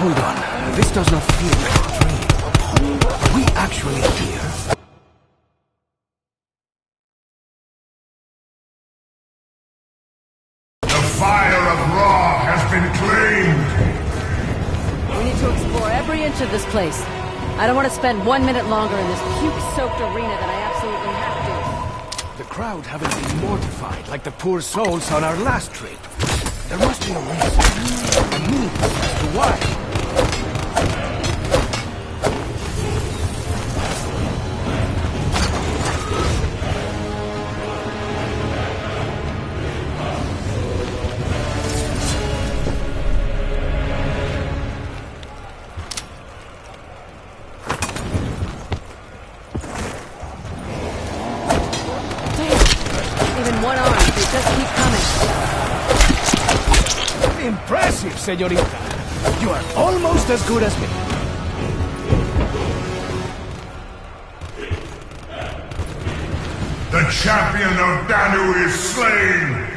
Hold on. This does not feel like a dream. Are we actually here? The fire of Ra has been claimed! We need to explore every inch of this place. I don't want to spend 1 minute longer in this puke-soaked arena than I absolutely have to. The crowd haven't been mortified like the poor souls on our last trip. There must be a reason, a meaning as to why. Even one arm, they just keep coming. Impressive, señorita. You are almost as good as me. The champion of Danu is slain!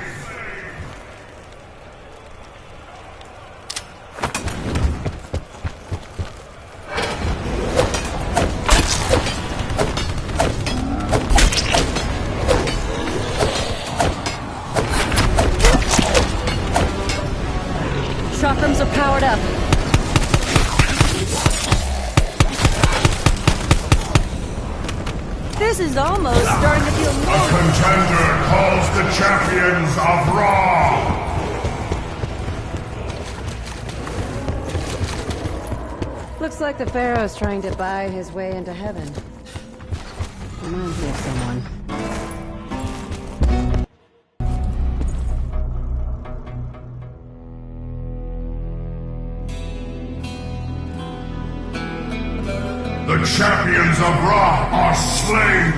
Chakrams are powered up. This is almost starting to feel The more... contender calls the champions of Ra! Looks like the Pharaoh's trying to buy his way into heaven. Reminds me of someone. The champions of Ra are slain!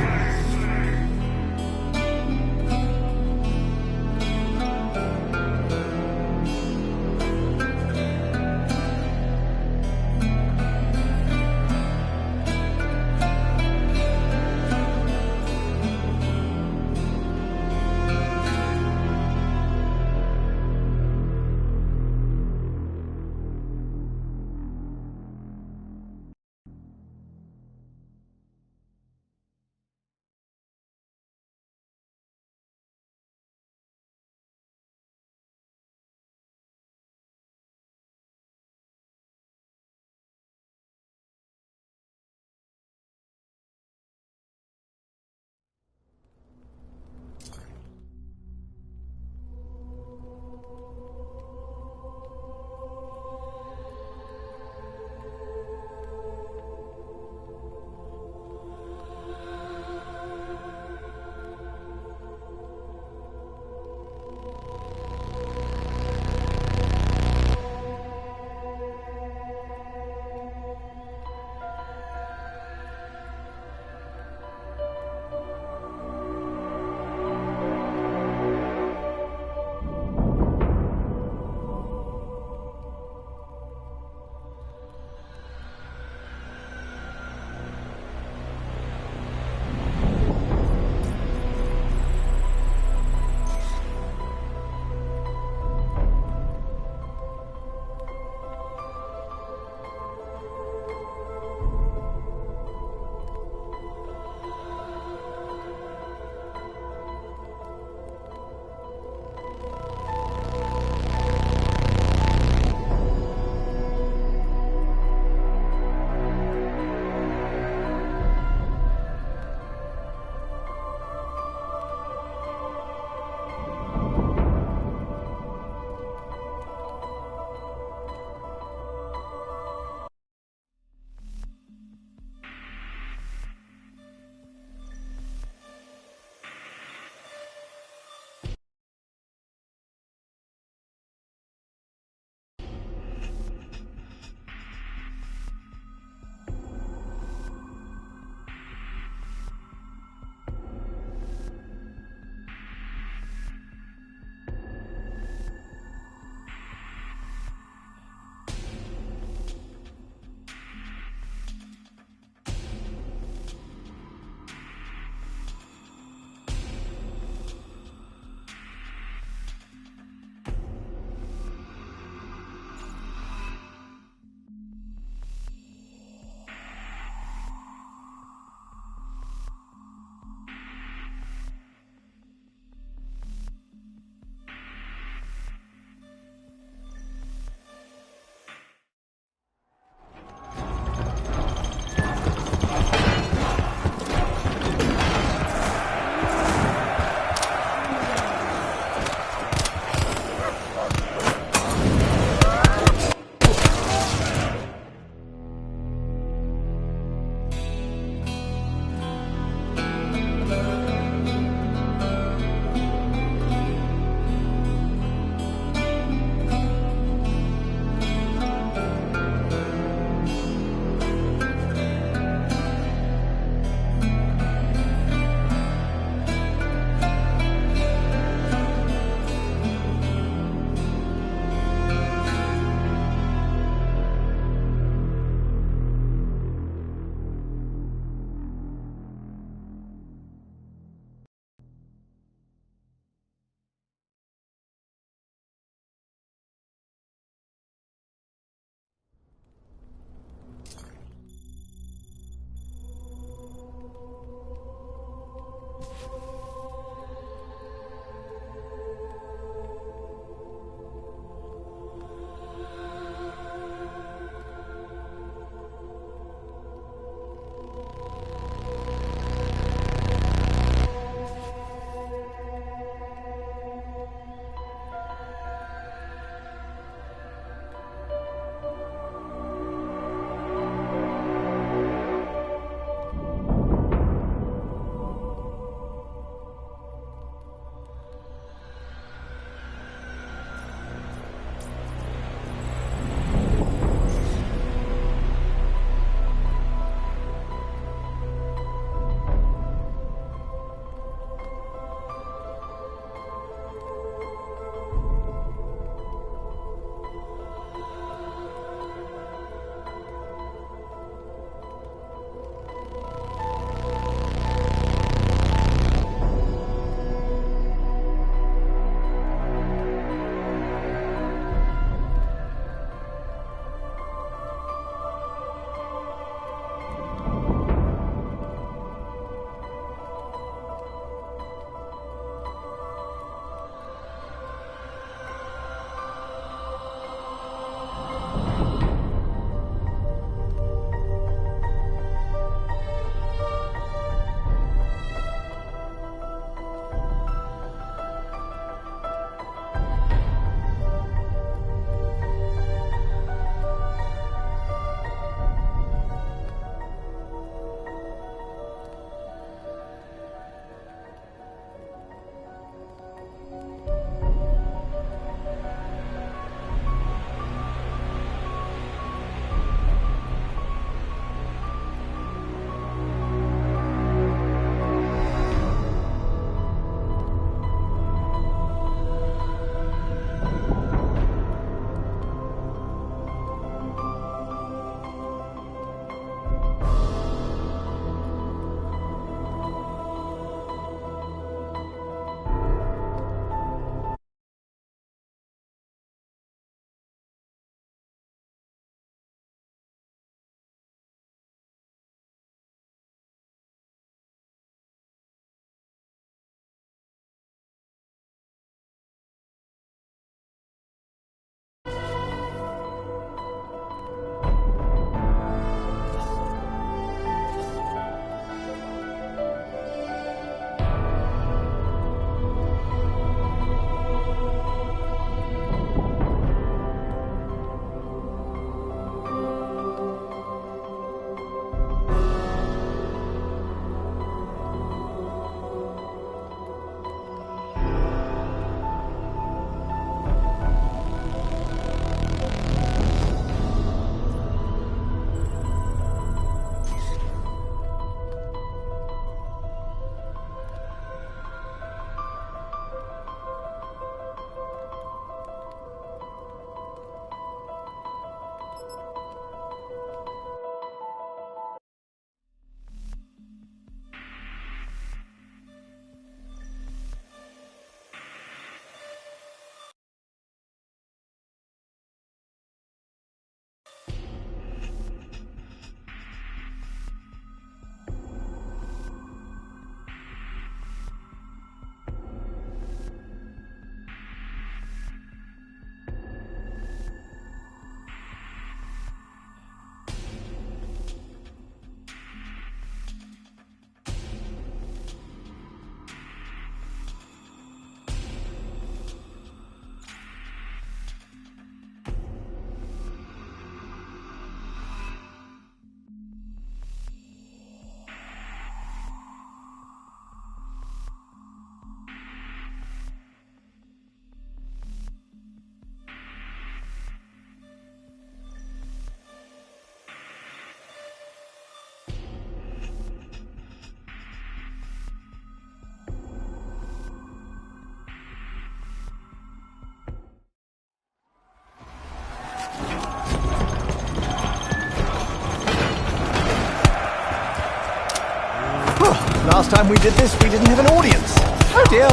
last time we did this, we didn't have an audience. Oh dear.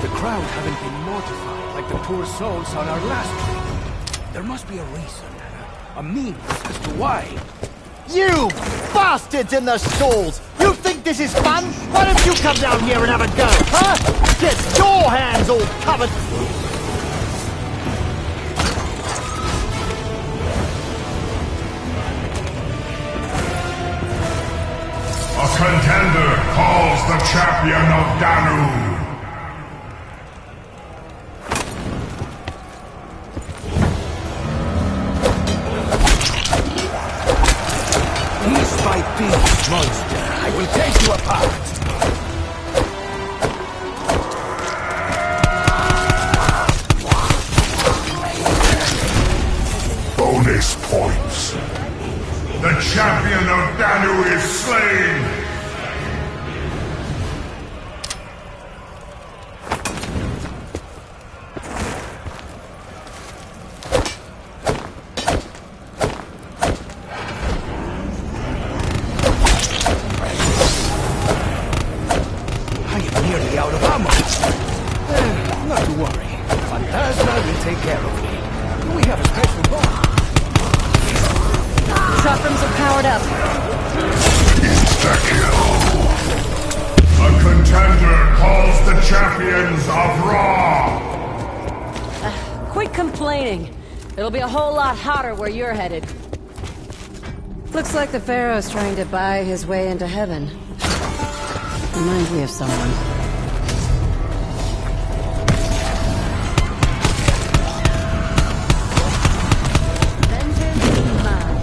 The crowd haven't been mortified like the poor souls on our last trip. There must be a reason, a means as to why. You bastards in the stalls! You think this is fun? Why don't you come down here and have a go, huh? Get your hands all covered! A contender calls the champion of Danu. Piece by piece, monster, I will take you apart. Bonus points. The champion of Danu is slain. I am nearly out of ammo. Not to worry. Phantasma will take care of me. We have a special bond. Shotguns are powered up. Insta-kill. A contender calls the champions of Raw. Quit complaining. It'll be a whole lot hotter where you're headed. Looks like the Pharaoh's trying to buy his way into heaven. Reminds me of someone. Vengeance is mine.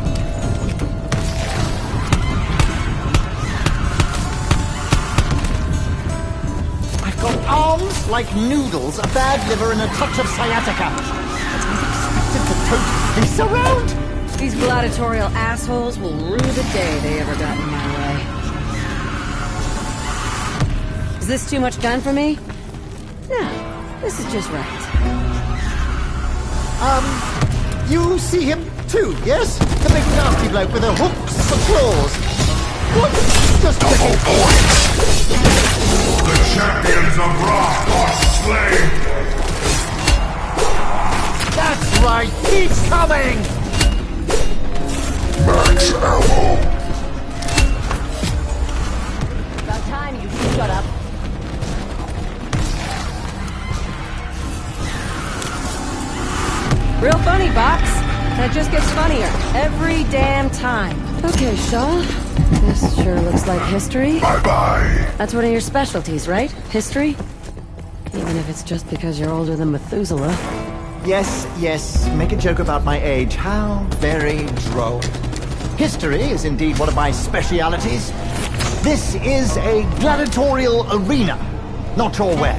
I've got arms like noodles, a bad liver, and a touch of sciatica. I expected to totally surround. These gladiatorial assholes will rue the day they ever got in my way. Is this too much gun for me? No, this is just right. You see him too, yes? The big nasty bloke with the hooks for claws. What? Just checking. The champions of Raw are slain. That's right, he's coming! Max ammo. About time you shut up. Real funny, Box. That just gets funnier every damn time. Okay, Shaw. This sure looks like history. Bye-bye. That's one of your specialties, right? History? Even if it's just because you're older than Methuselah. Yes, yes, make a joke about my age. How very droll. History is indeed one of my specialities. This is a gladiatorial arena. Not sure where.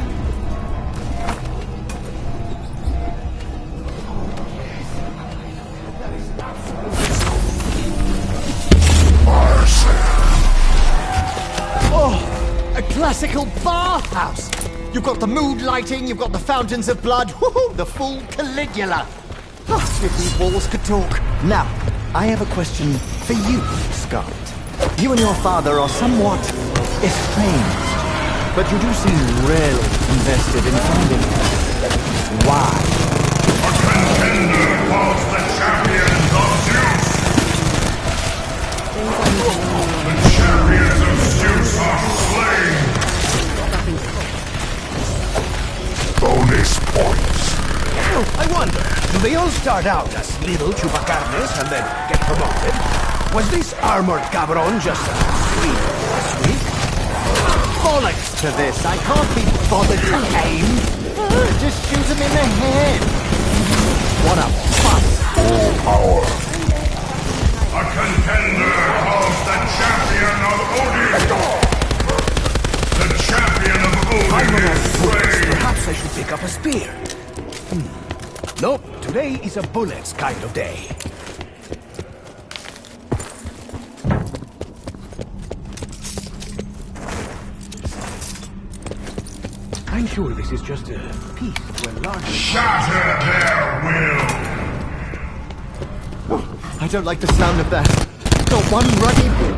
Oh, a classical bathhouse. You've got the mood lighting, you've got the fountains of blood, woohoo, the full Caligula. Oh, if these walls could talk. Now, I have a question for you, Scarlet. You and your father are somewhat estranged, but you do seem really invested in finding her. Why? A contender calls the champions of Zeus. The champions of Zeus are slain. Bonus points. I wonder, do they all start out as little chupacarnes and then get promoted? Was this armored cabron just a sweet last week? Bollocks to this. I can't be bothered to aim. Just shoot him in the head. What a fuss. Full power. A contender calls the champion of Odin. The champion of Odin is slain. Perhaps I should pick up a spear. Nope, today is a bullets kind of day. I'm sure this is just a piece to a larger... Shatter their will. I don't like the sound of that. Not one ruddy...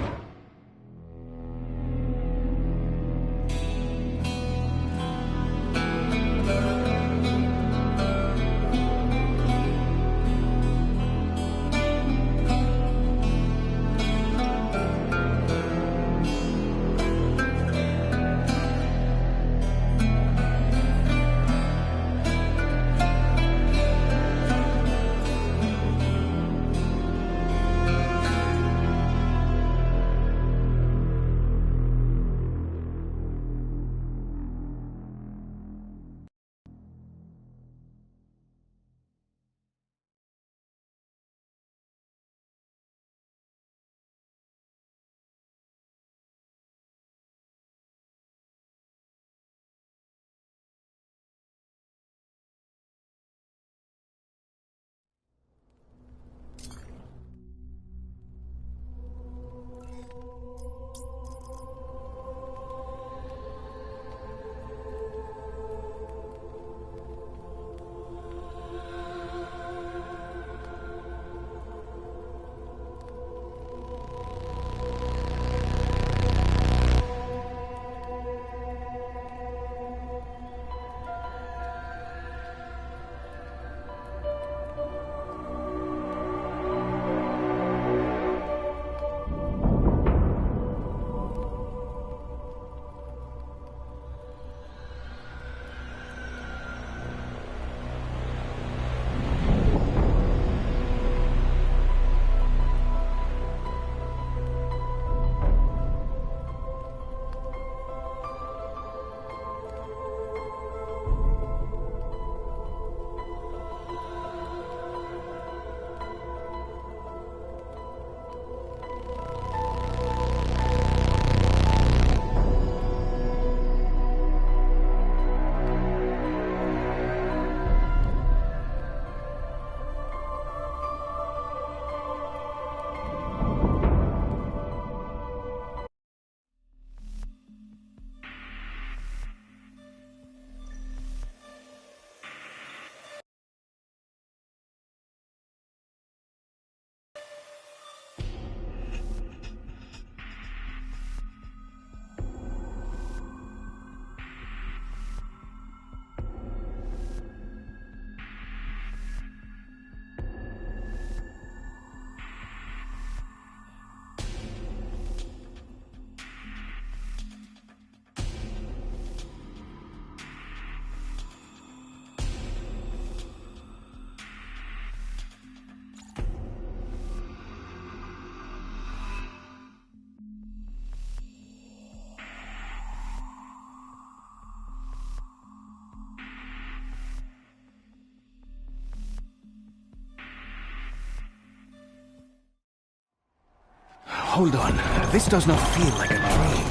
Hold on. This does not feel like a dream.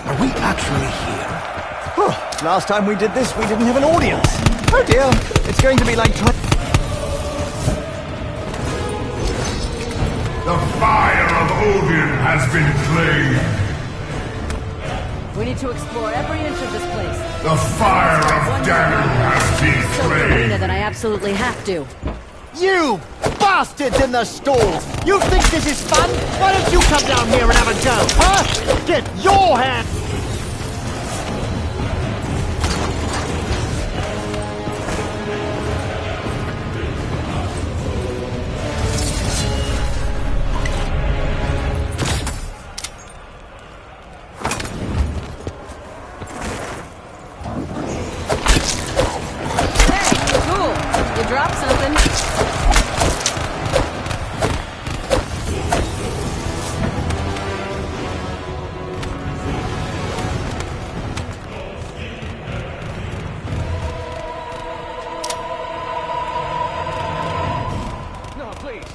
Are we actually here? Oh, last time we did this, we didn't have an audience. Oh dear, it's going to be like... The fire of Odin has been claimed. We need to explore every inch of this place. The fire of Danu has been So claimed. arena that I absolutely have to. You bastards in the stalls! You think this is fun? Why don't you come down here and have a go, huh? Get your hand... Hey, cool. You dropped something.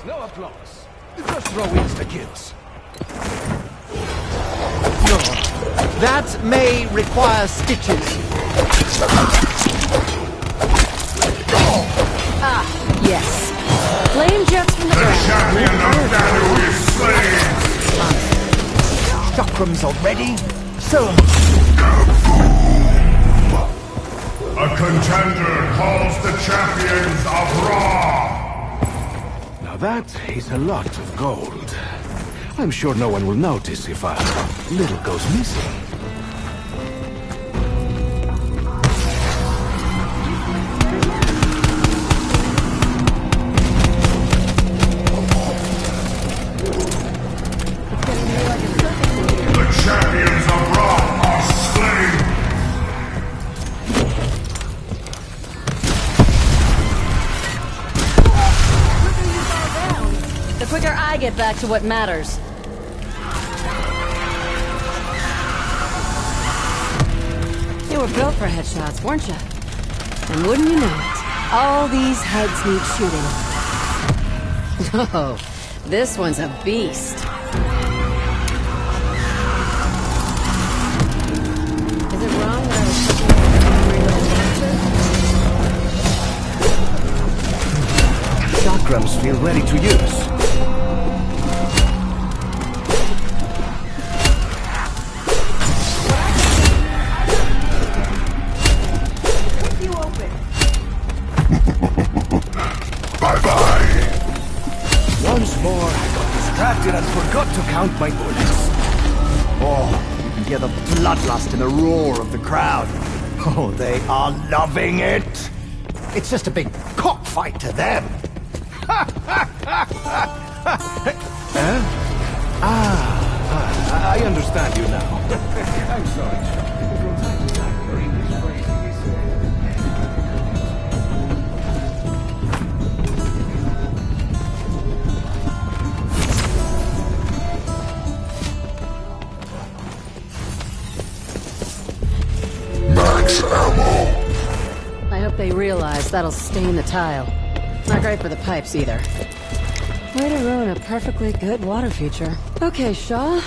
No applause. Just throw insta-kills. No, that may require stitches. Ah, yes. Flame jets from the The ground. champion of Danu is slain. Chakrams are ready. So, A contender calls the champions of Ra. Now that is a lot of gold. I'm sure no one will notice if a little goes missing. The champions of Ra are slain! The quicker I get back to what matters. You were built for headshots, weren't you? And wouldn't you know it, all these heads need shooting. Oh, this one's a beast. Is it wrong that I was looking at the Chakrams feel ready to use. Bye-bye! Once more, I got distracted and forgot to count my bullets. Oh, you can hear the bloodlust in the roar of the crowd. Oh, they are loving it. It's just a big cockfight to them. I understand you now. I'm sorry, Chuck. From time to time, your English phrasing is... Max ammo! I hope they realize that'll stain the tile. Not great for the pipes either. Way to ruin a perfectly good water feature. Okay, Shaw.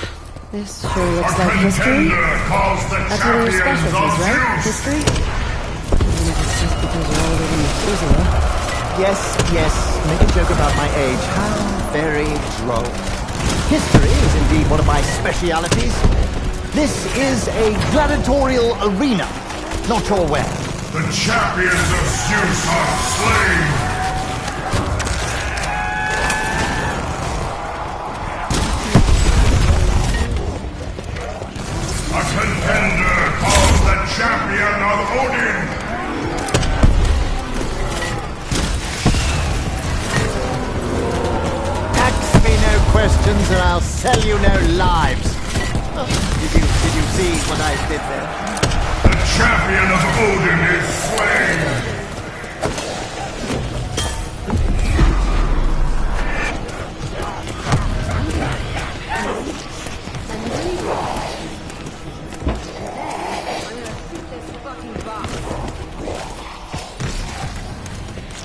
This sure looks like history. That's one of your specialties, right? History? Even if it's just because you're older than Methuselah. Yes, yes, make a joke about my age. How very droll. History is indeed one of my specialities. This is a gladiatorial arena. Not sure where. The champions of Zeus are slain! A contender calls the champion of Odin! Ask me no questions or I'll sell you no lives. Oh, did you see what I did there? The champion of Odin is slain!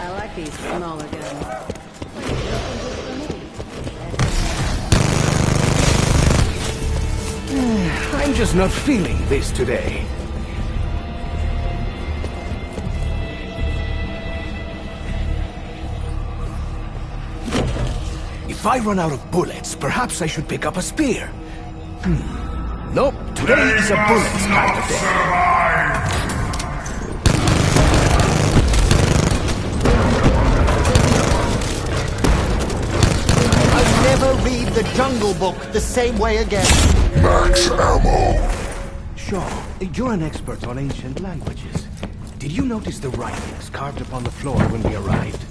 I like these smaller guns. I'm just not feeling this today. If I run out of bullets, perhaps I should pick up a spear. Nope, today is a bullets kind of day. Survive! I'll never read the Jungle Book the same way again. Max ammo! Shaw, you're an expert on ancient languages. Did you notice the writings carved upon the floor when we arrived?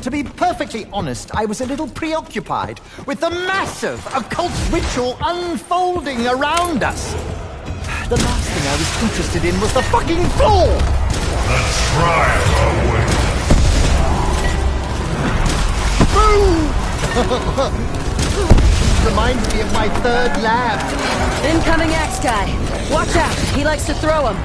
To be perfectly honest, I was a little preoccupied with the massive occult ritual unfolding around us. The last thing I was interested in was the fucking floor! The trial awaits! Reminds me of my third lab. Incoming Axe guy. Watch out, he likes to throw them.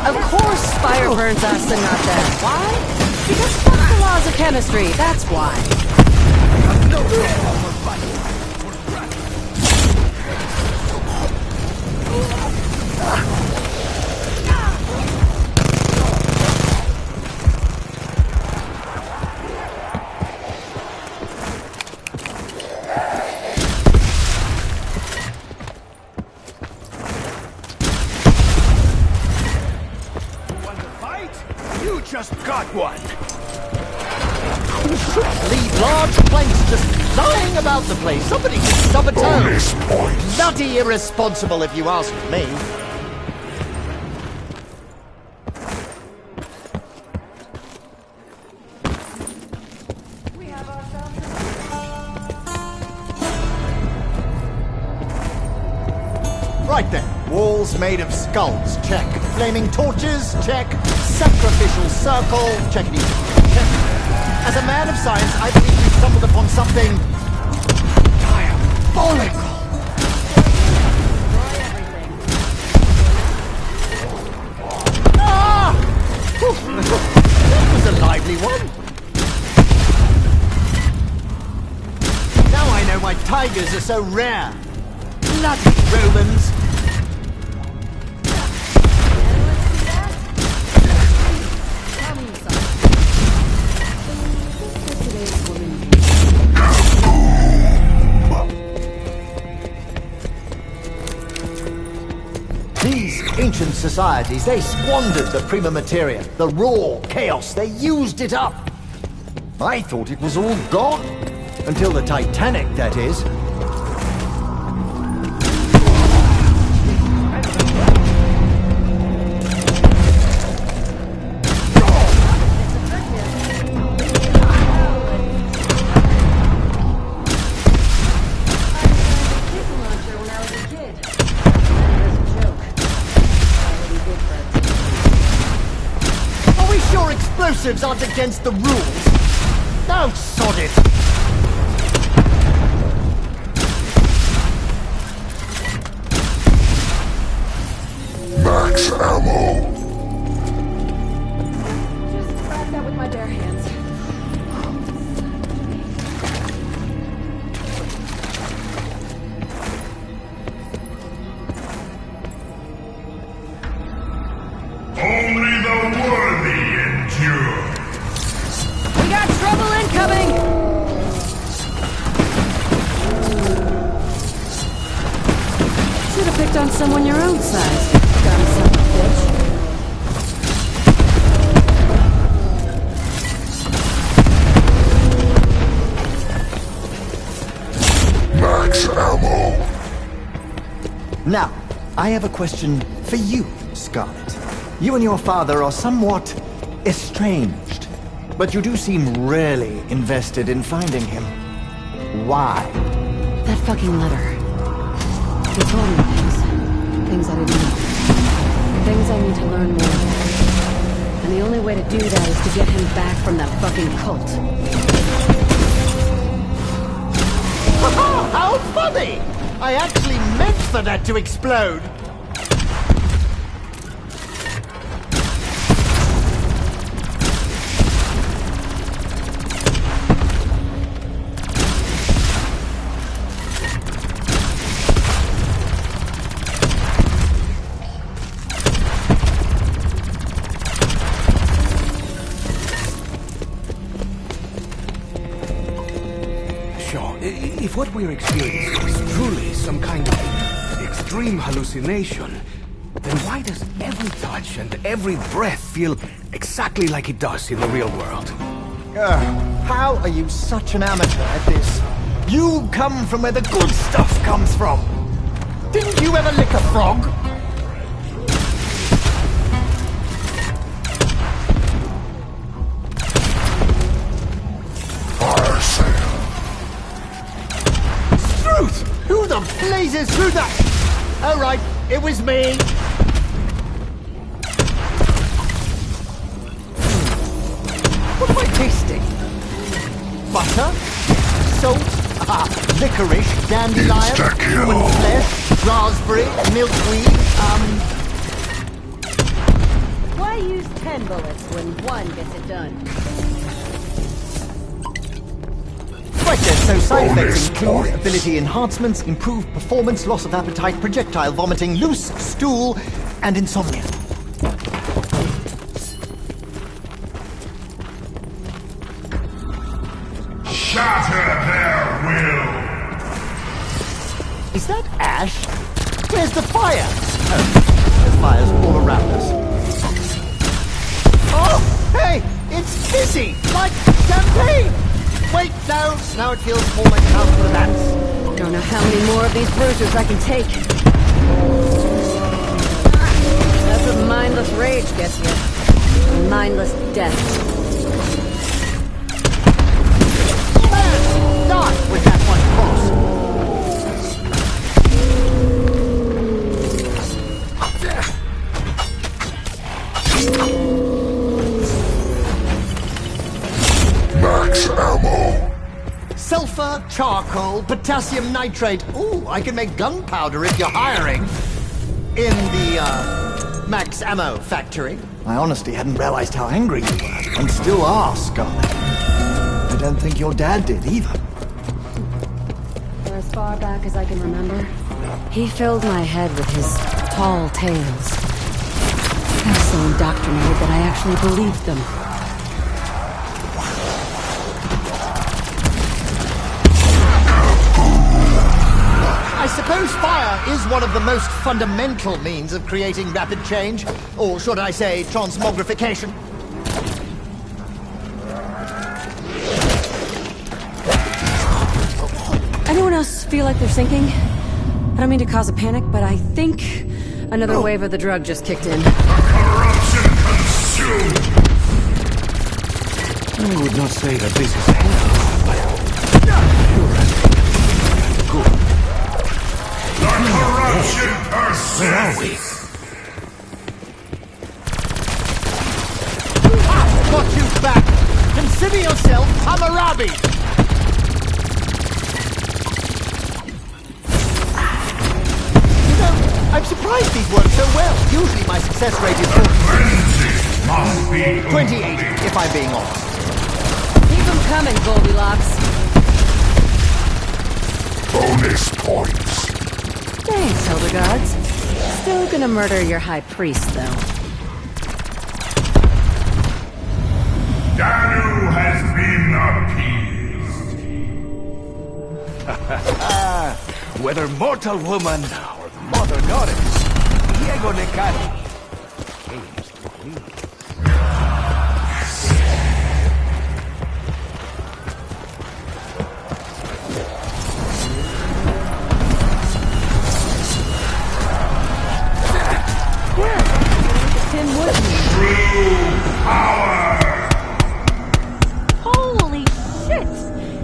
Of course fire burns us and not them. Why? Because fuck the laws of chemistry, that's why. Want to fight? You just got one. Who should leave large planks just lying about the place? Somebody could stub a toe. Bloody irresponsible if you ask me. Right then, walls made of skulls, check. Flaming torches, check. Sacrificial circle, check. As a man of science, I believe we've stumbled upon something diabolical. Ah! That was a lively one. Now I know why tigers are so rare. Bloody Romans. These ancient societies, they squandered the prima materia, the raw chaos, they used it up. I thought it was all gone. Until the Titanic, that is. Explosives aren't against the rules. No, sod it. Max ammo. Just grab that with my bare hands. Only the worthy endure. We got trouble incoming! Should have picked on someone your own size. Dumb son of a bitch. Max ammo. Now, I have a question for you, Scarlet. You and your father are somewhat estranged, but you do seem really invested in finding him. Why? That fucking letter. He told me things I didn't know. Things I need to learn more about. And the only way to do that is to get him back from that fucking cult. How funny! I actually meant for that to explode. If what we're experiencing is truly some kind of extreme hallucination, then why does every touch and every breath feel exactly like it does in the real world? How are you such an amateur at this? You come from where the good stuff comes from. Didn't you ever lick a frog? Who the blazes threw that? Oh right, it was me. What am I tasting? Butter? Salt? Licorice? Dandelion? Human flesh? Raspberry? Milkweed? Why use 10 bullets when one gets it done? Right then, so side effects include ability enhancements, improved performance, loss of appetite, projectile vomiting, loose stool, and insomnia. Shatter their will. Is that ash? Where's the fire? Oh, there's fires all around us. Oh, hey! It's busy! Like Champagne! Wait, no. Now it feels more like time for a dance. Don't know how many more of these bruises I can take. That's what mindless rage gets you. Mindless death. Man, not with that one cross. Max ammo. Sulfur, charcoal, potassium nitrate. Ooh, I can make gunpowder if you're hiring. In the, Max Ammo factory. I honestly hadn't realized how angry you were, and still are, Scarlet. I don't think your dad did either. For as far back as I can remember, he filled my head with his tall tales. I was so indoctrinated that I actually believed them. I suppose fire is one of the most fundamental means of creating rapid change, or should I say, transmogrification. Anyone else feel like they're sinking? I don't mean to cause a panic, but I think another wave of the drug just kicked in. Corruption consumed. I would not say that this is hell, but sure as good. The corruption Where are we? persists. Got you back! Consider yourself Hammurabi! I'm surprised these work so well. Usually my success rate is Frenzy must be 28, if I'm being honest. Keep them coming, Goldilocks. bonus points. Thanks, Elder Gods. Still gonna murder your high priest, though. Danu has been appeased. Whether mortal woman or the mother goddess, Diego Necari came to please. Tin Woodman. True power. Holy shit!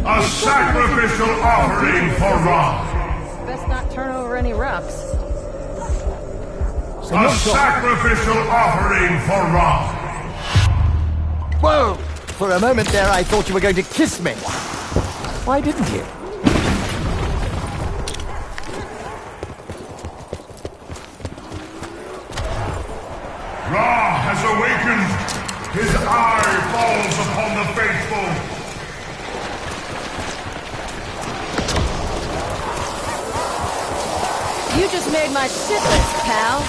A sacrificial offering for Ra. Best not turn over any rocks. A sacrificial offering for Ra. Whoa! For a moment there, I thought you were going to kiss me. Why didn't you? Ra has awakened. His eye falls upon the faithful. You just made my shit list, pal.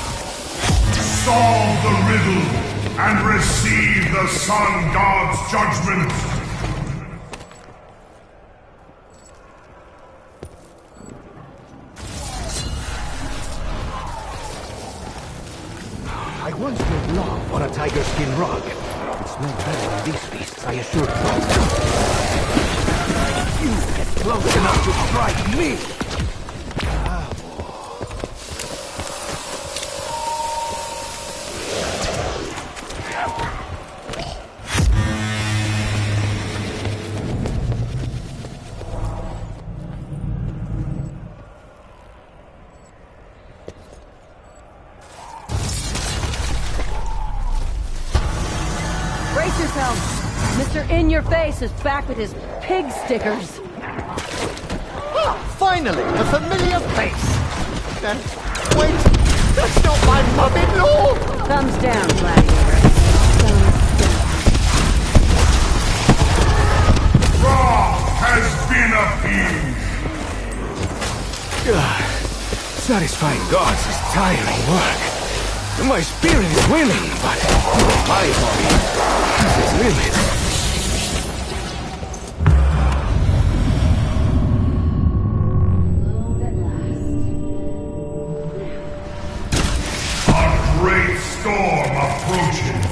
Solve the riddle and receive the Sun God's judgment. I once made love on a tiger skin rug. It's no better than these beasts, I assure you. You get close enough to strike me! Brace yourself. Mr. In-Your-Face is back with his pig stickers. Ah, finally, a familiar face. Wait, that's not my mum-in-law! Thumbs down, gladiator. Thumbs Ra has been appeased. Satisfying gods is tiring work. My spirit is willing, but my body has its limits. A great storm approaches.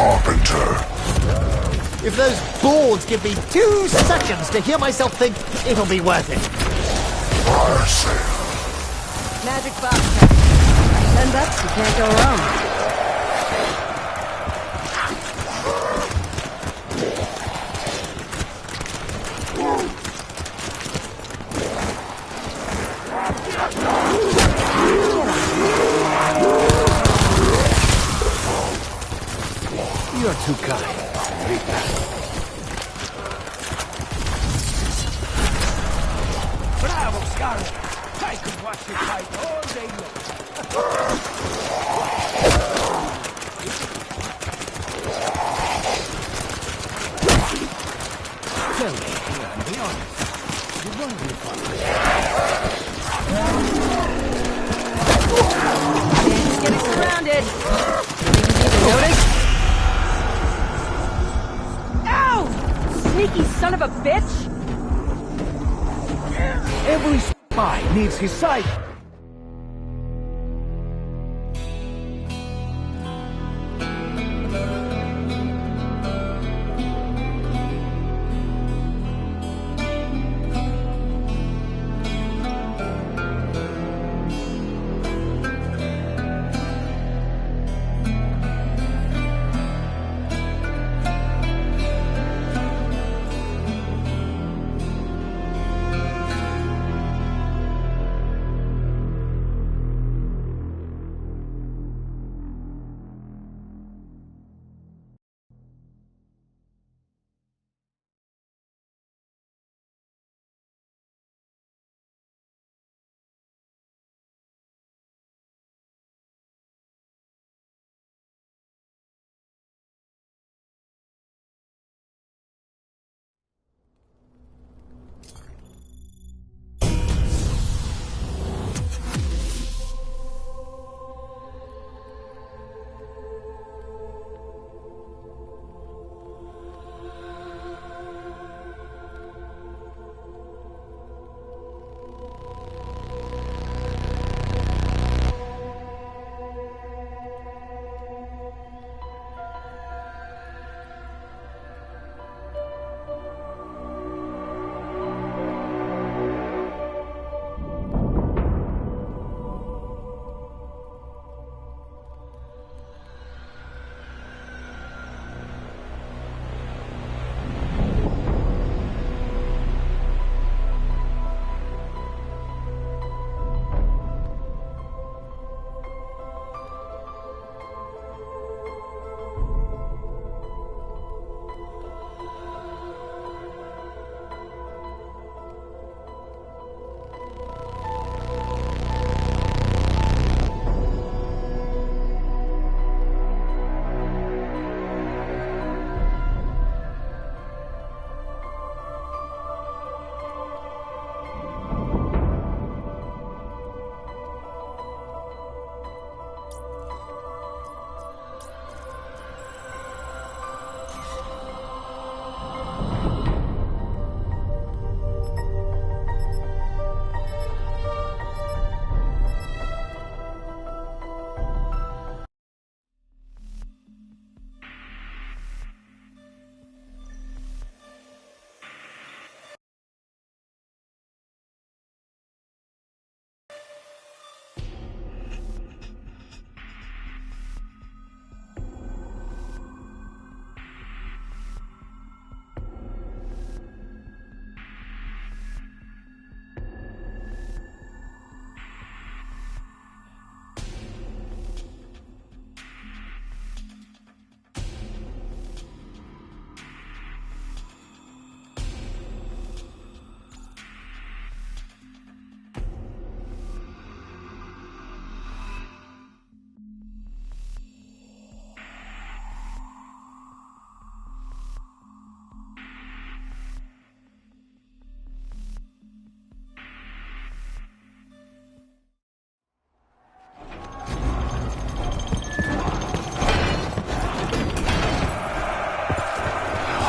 carpenter. If those boards give me 2 seconds to hear myself think, it'll be worth it. Fire sale. Magic box. $10, you can't go wrong. You're too kind. Rita. Bravo, Scarlet! I could watch you fight all day long. Tell me, and be honest. You won't be fun. He's getting surrounded. Think you notice? Sneaky son of a bitch! Every spy needs his side.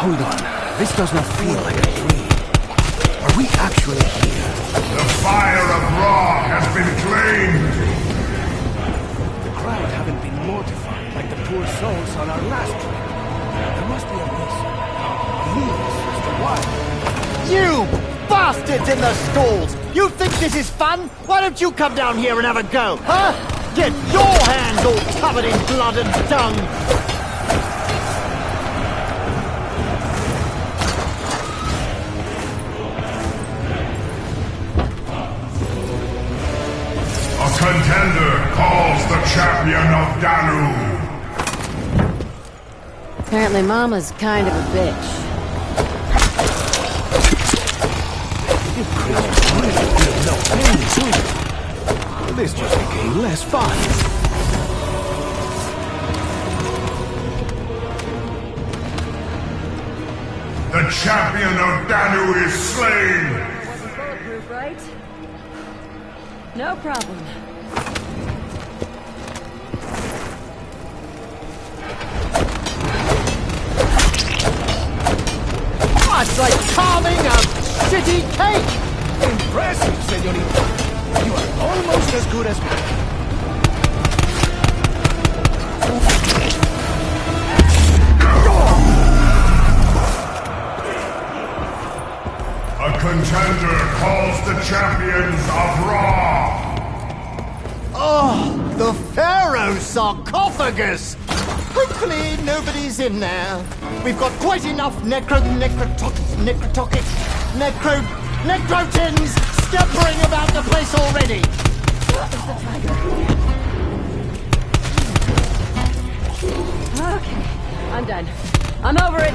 Hold on. This does not feel like a dream. Are we actually here? The fire of Ra has been claimed! The crowd haven't been mortified like the poor souls on our last trip. There must be a reason. Please, as to why. You bastards in the stalls! You think this is fun? Why don't you come down here and have a go, huh? Get your hands all covered in blood and dung! A contender calls the champion of Dalu. Apparently Mama's kind of a bitch. You criminals really feel no pain, do you? This just became less fun. The champion of Dalu is slain. Wasn't bulletproof, right? No problem. Oh, it's like carving a shitty cake! Impressive, señorita. You are almost as good as me. A contender calls the champions of Raw. Oh, the Pharaoh sarcophagus! Hopefully nobody's in there. We've got quite enough necrotins scampering about the place already. Okay, I'm done. I'm over it.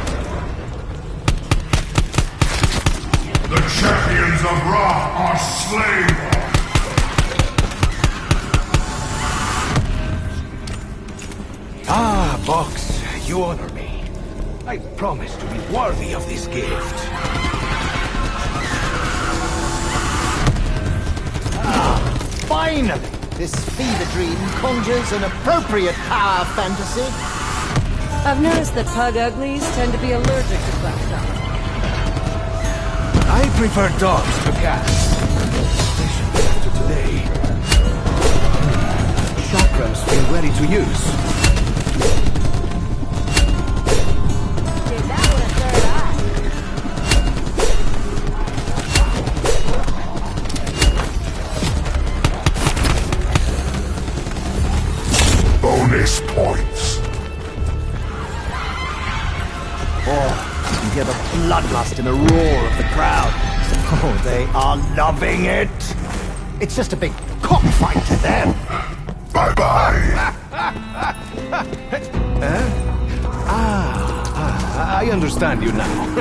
The champions of Ra are slain. Ah, Box, you honor me. I promise to be worthy of this gift. Finally! This fever dream conjures an appropriate power fantasy. I've noticed that pug uglies tend to be allergic to buckshot. I prefer dogs to cats. Especially after today. Chakrams feel ready to use. Give that one a third eye. Bonus points. Oh, you can hear the bloodlust in the roar of the crowd. Oh, they are loving it. It's just a big cockfight to them. Bye-bye. I understand you now.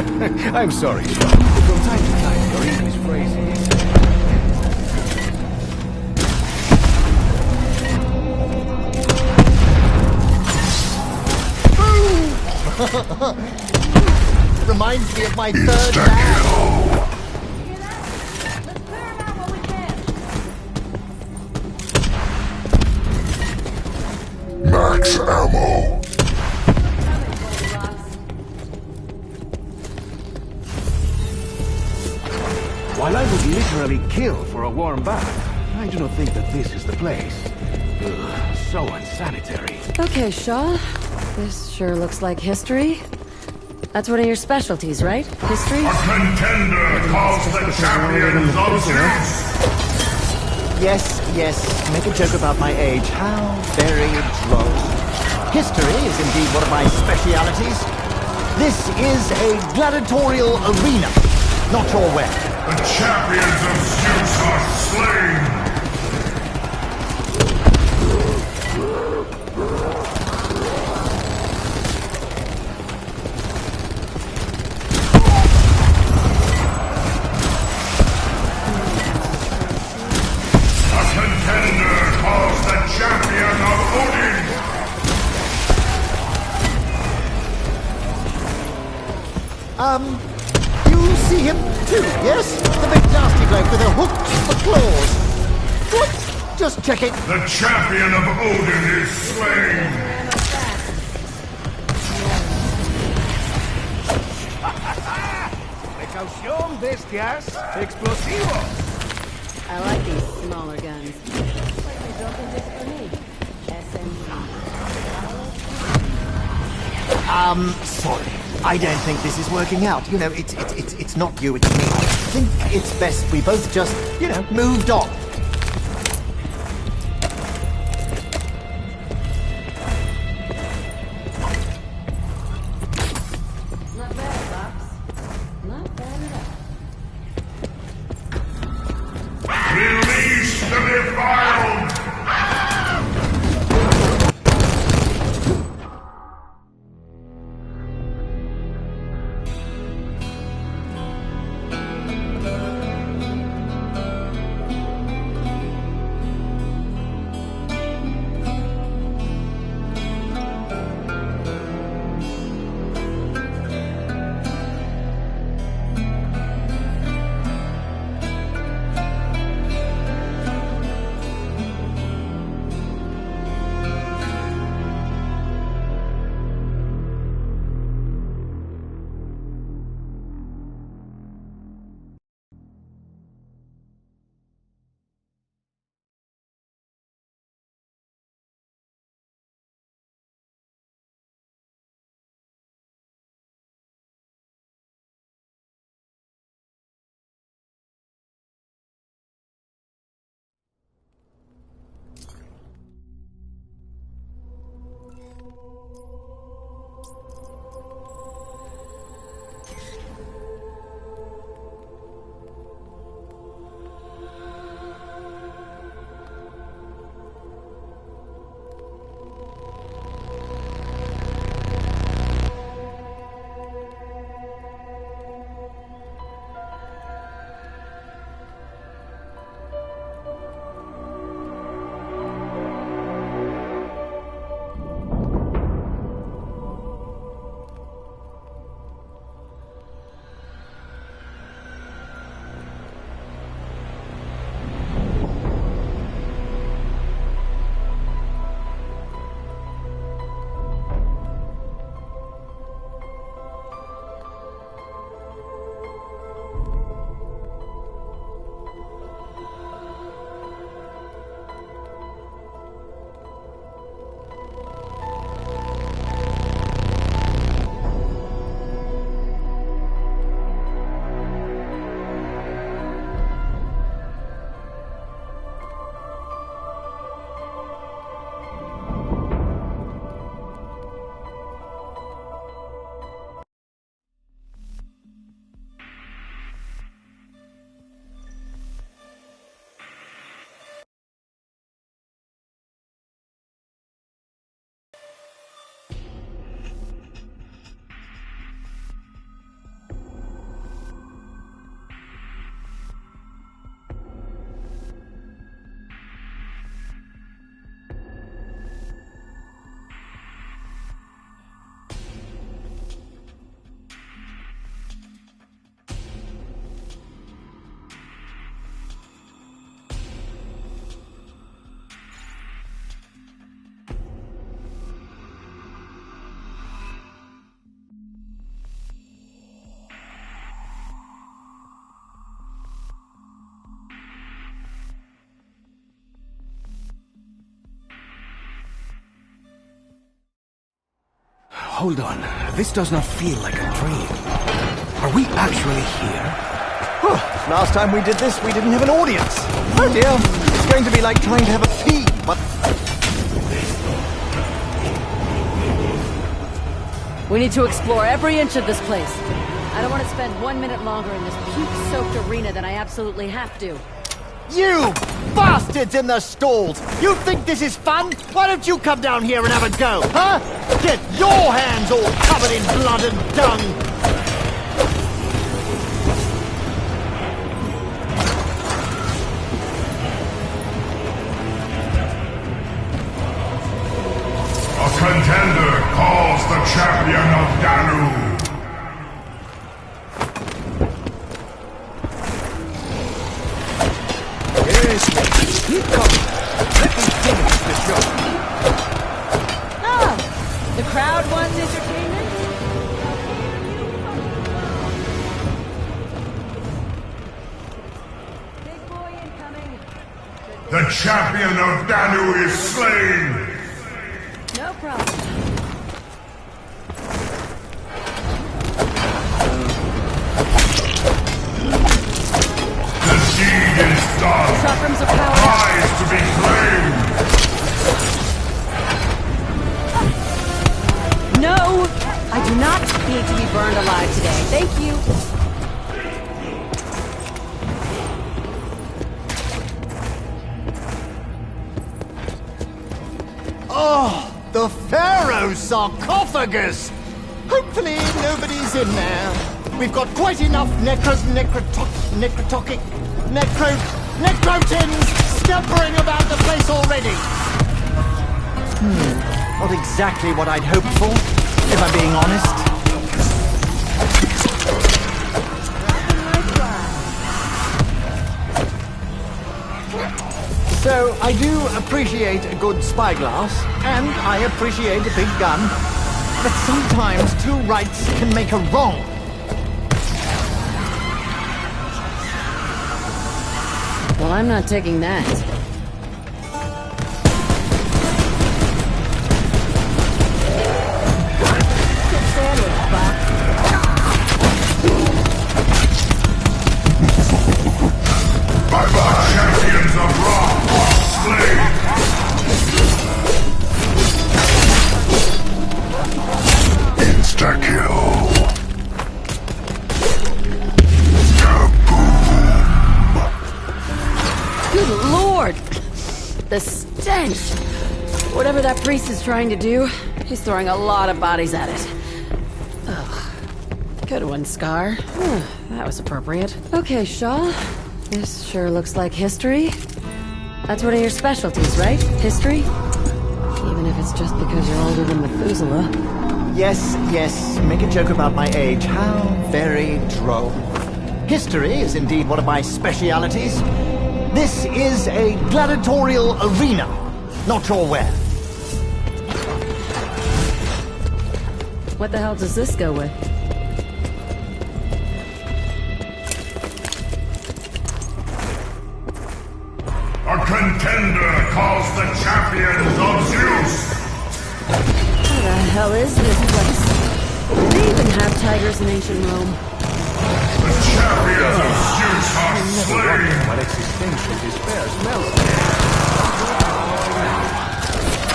I'm sorry, Sean. From time to time, your English phrasing is... Reminds me of my third dad. Let's clear him out while we can. Max ammo. While I would literally kill for a warm bath, I do not think that this is the place. Ugh, so unsanitary. Okay, Shaw. This sure looks like history. That's one of your specialties, right? History? A contender calls the champions of Zeus. Yes, make a joke about my age. How very droll. History is indeed one of my specialities. This is a gladiatorial arena, not your way. The champions of Zeus are slain. A contender calls the champion of Odin. You see him too, yes? The big nasty bloke with a hook for claws. What? Just checking. The champion of Odin is slain. Precaución, bestias. Explosivos. I like these smaller guns. Looks like they built them just for me. SMG. Sorry. I don't think this is working out. You know, it's not you, it's me. I think it's best we both just, you know, moved on. Not bad, Pops. Not bad at all. Release the defiled! Hold on. This does not feel like a dream. Are we actually here? Last time we did this, we didn't have an audience. Oh dear. It's going to be like trying to have a pee, but... We need to explore every inch of this place. I don't want to spend 1 minute longer in this puke-soaked arena than I absolutely have to. You bastards in the stalls! You think this is fun? Why don't you come down here and have a go, huh? Get your hands all covered in blood and dung! A contender calls the champion of Danu. Yes, mate. Keep coming. Let me finish the show. Oh! The crowd wants entertainment? Big boy incoming. The champion of Danu is slain. No problem. do not need to be burned alive today. Thank you. Oh, the Pharaoh's sarcophagus! Hopefully nobody's in there. We've got quite enough necrotins scampering about the place already. Not exactly what I'd hoped for, if I'm being honest. So, I do appreciate a good spyglass, and I appreciate a big gun, but sometimes two rights can make a wrong. Well, I'm not taking that. Good sandwich, Buck. Bye-bye, champions of rock! Slain! Insta-kill! Good lord! The stench! Whatever that priest is trying to do, he's throwing a lot of bodies at it. Ugh. Good one, Scar. That was appropriate. Okay, Shaw. This sure looks like history. That's one of your specialties, right? History? Even if it's just because you're older than Methuselah. Yes, make a joke about my age. How very droll. History is indeed one of my specialities. This is a gladiatorial arena. Not sure where. What the hell does this go with? A contender calls the champions of Zeus! What the hell is this place? Did they even have tigers in ancient Rome? The champions of Zeus are slain! What existential despair smells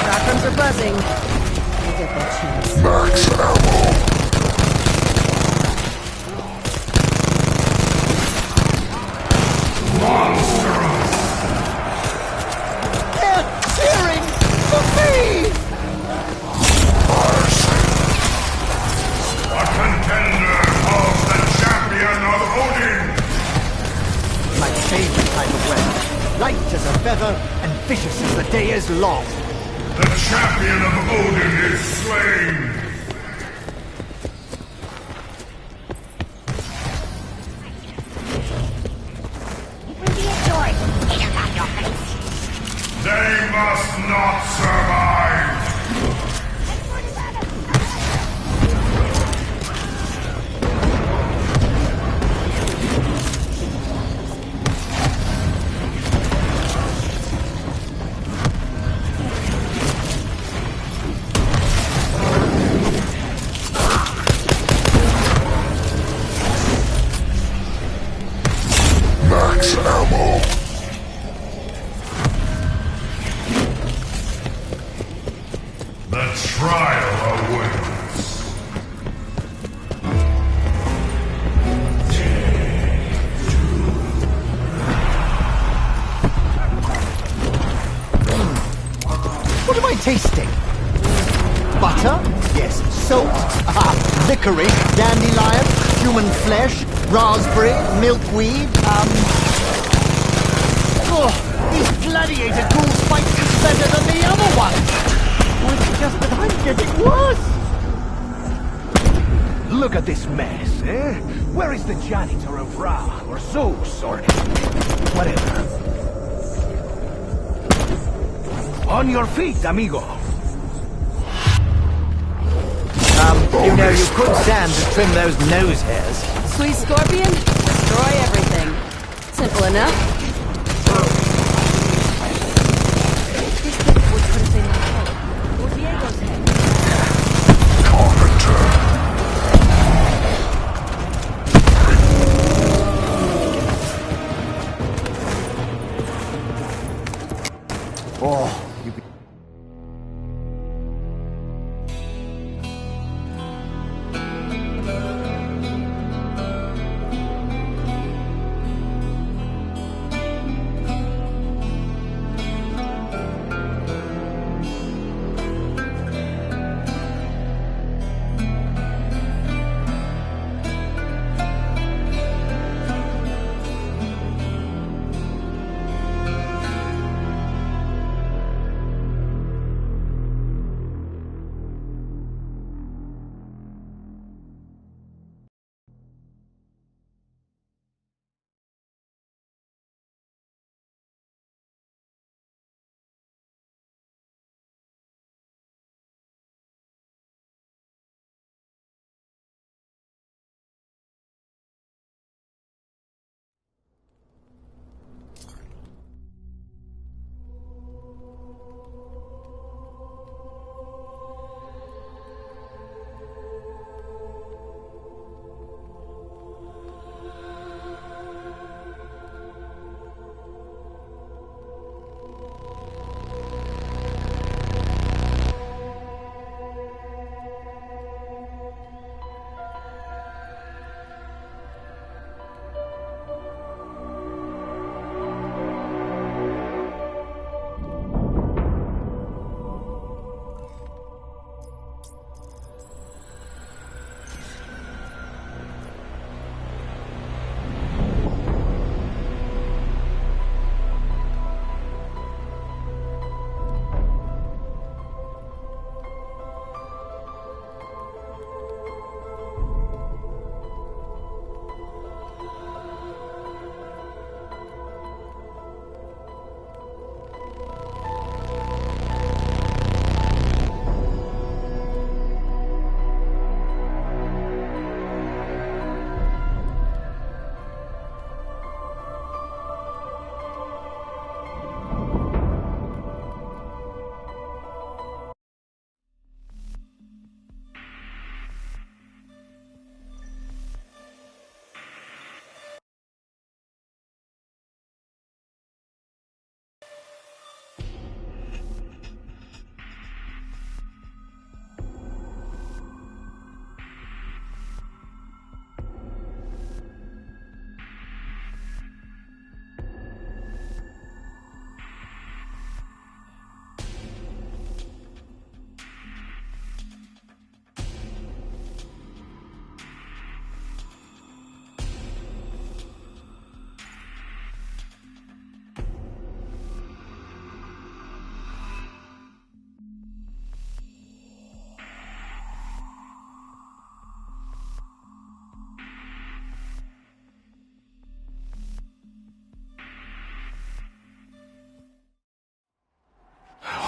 Shotguns are buzzing. I'll get that chance. Max ammo! Monstrous! They're cheering for me! A contender calls the champion of Odin! My favorite type of weapon. Light as a feather and vicious as the day is long. The champion of Odin is slain! They must not survive! Max ammo! The trial awaits. What am I tasting? Butter? Yes. Salt? Aha. Licorice? Dandelion? Human flesh? Raspberry? Milkweed? Oh, these gladiator ghouls fight better than the other one! Or is it just that I'm getting worse? Look at this mess, eh? Where is the janitor of Ra, or Zeus, or whatever? On your feet, amigo! You know, you could stand to trim those nose hairs. Sweet Scorpion, destroy everything. Simple enough. Oh, you...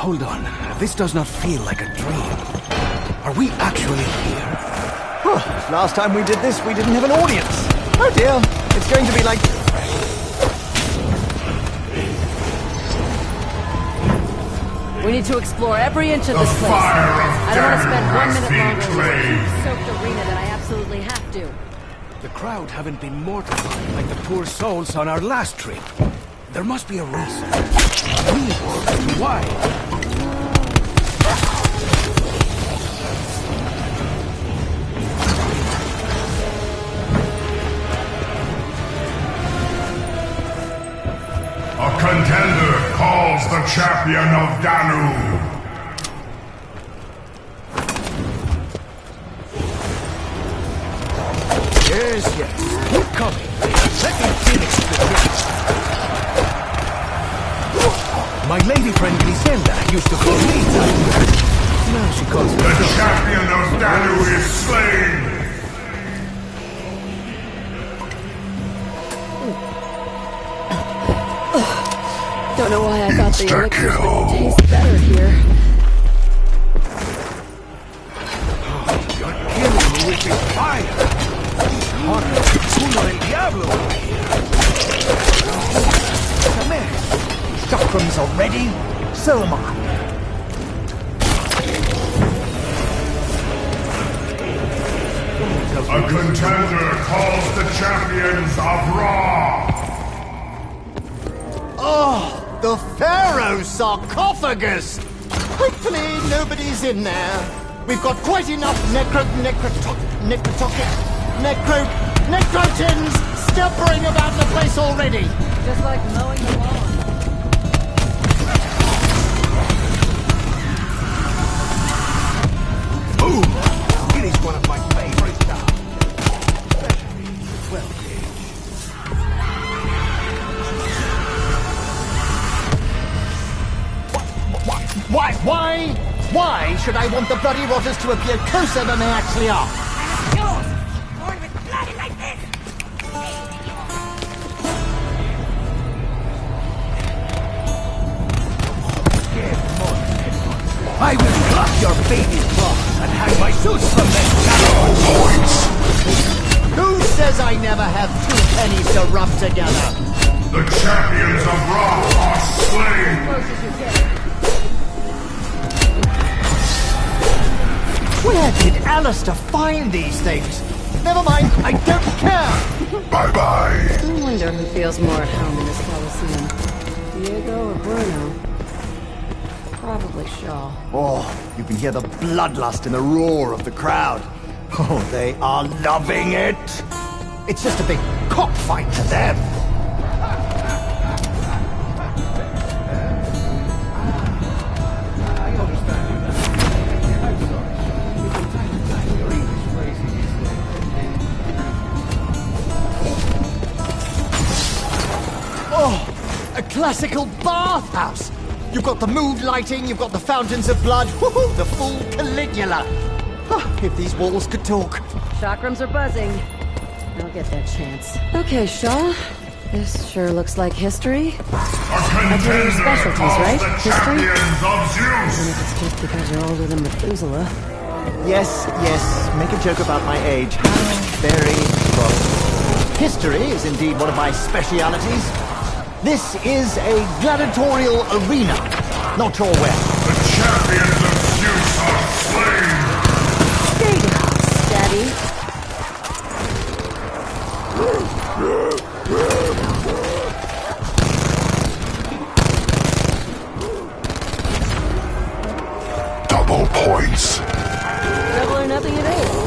Hold on. This does not feel like a dream. Are we actually here? Last time we did this, we didn't have an audience. Oh dear, it's going to be like... We need to explore every inch of The this place. fire of I don't want to spend 1 Danu minute has longer been in claimed. this soaked arena than I absolutely have to. The crowd haven't been mortified like the poor souls on our last trip. There must be a reason. Why? A contender calls the champion of Danu. Yes, yes. Keep coming. Let me finish the trick. My lady friend Griselda used to call me that. Now she calls me... The champion of Danu is slain. Don't know why I thought the elixirs Insta-kill. would taste better here. You're killing me with this fire. Hotter than Uno del Diablo over here. Come here. Chakrams are ready, so am I. A contender calls the champions of Ra. Oh, the Pharaoh sarcophagus! Hopefully nobody's in there. We've got quite enough necrotins scampering about the place already. Just like mowing the lawn. Boom! It is one of my favorite stuff. Especially the 12 gauge. Why should I want the bloody rotters to appear closer than they actually are? I will pluck your baby claws and hang my suits from them. Who says I never have two pennies to rub together? The champions of Ra are slain. Close as you get. Where did Alistair find these things? Never mind, I don't care! Bye-bye. I wonder who feels more at home in this Colosseum. Diego or Bruno? Probably Shaw. Oh, you can hear the bloodlust in the roar of the crowd. Oh, they are loving it! It's just a big cockfight to them. I understand you now. I'm sorry. From time to time, your English phrasing is... Oh, a classical bathhouse! You've got the mood lighting, you've got the fountains of blood, woohoo, the full Caligula. Ah, if these walls could talk. Chakrams are buzzing. I'll get that chance. Okay, Shaw. This sure looks like history. A That's one of your contender specialties, calls right? the History? champions of Even Zeus. if it's just because you're older than Methuselah. Yes, make a joke about my age. How very wrong. History is indeed one of my specialities. This is a gladiatorial arena. Not sure where. The champions of Zeus are slain. Stay down, Daddy. Double points. Double or nothing it is.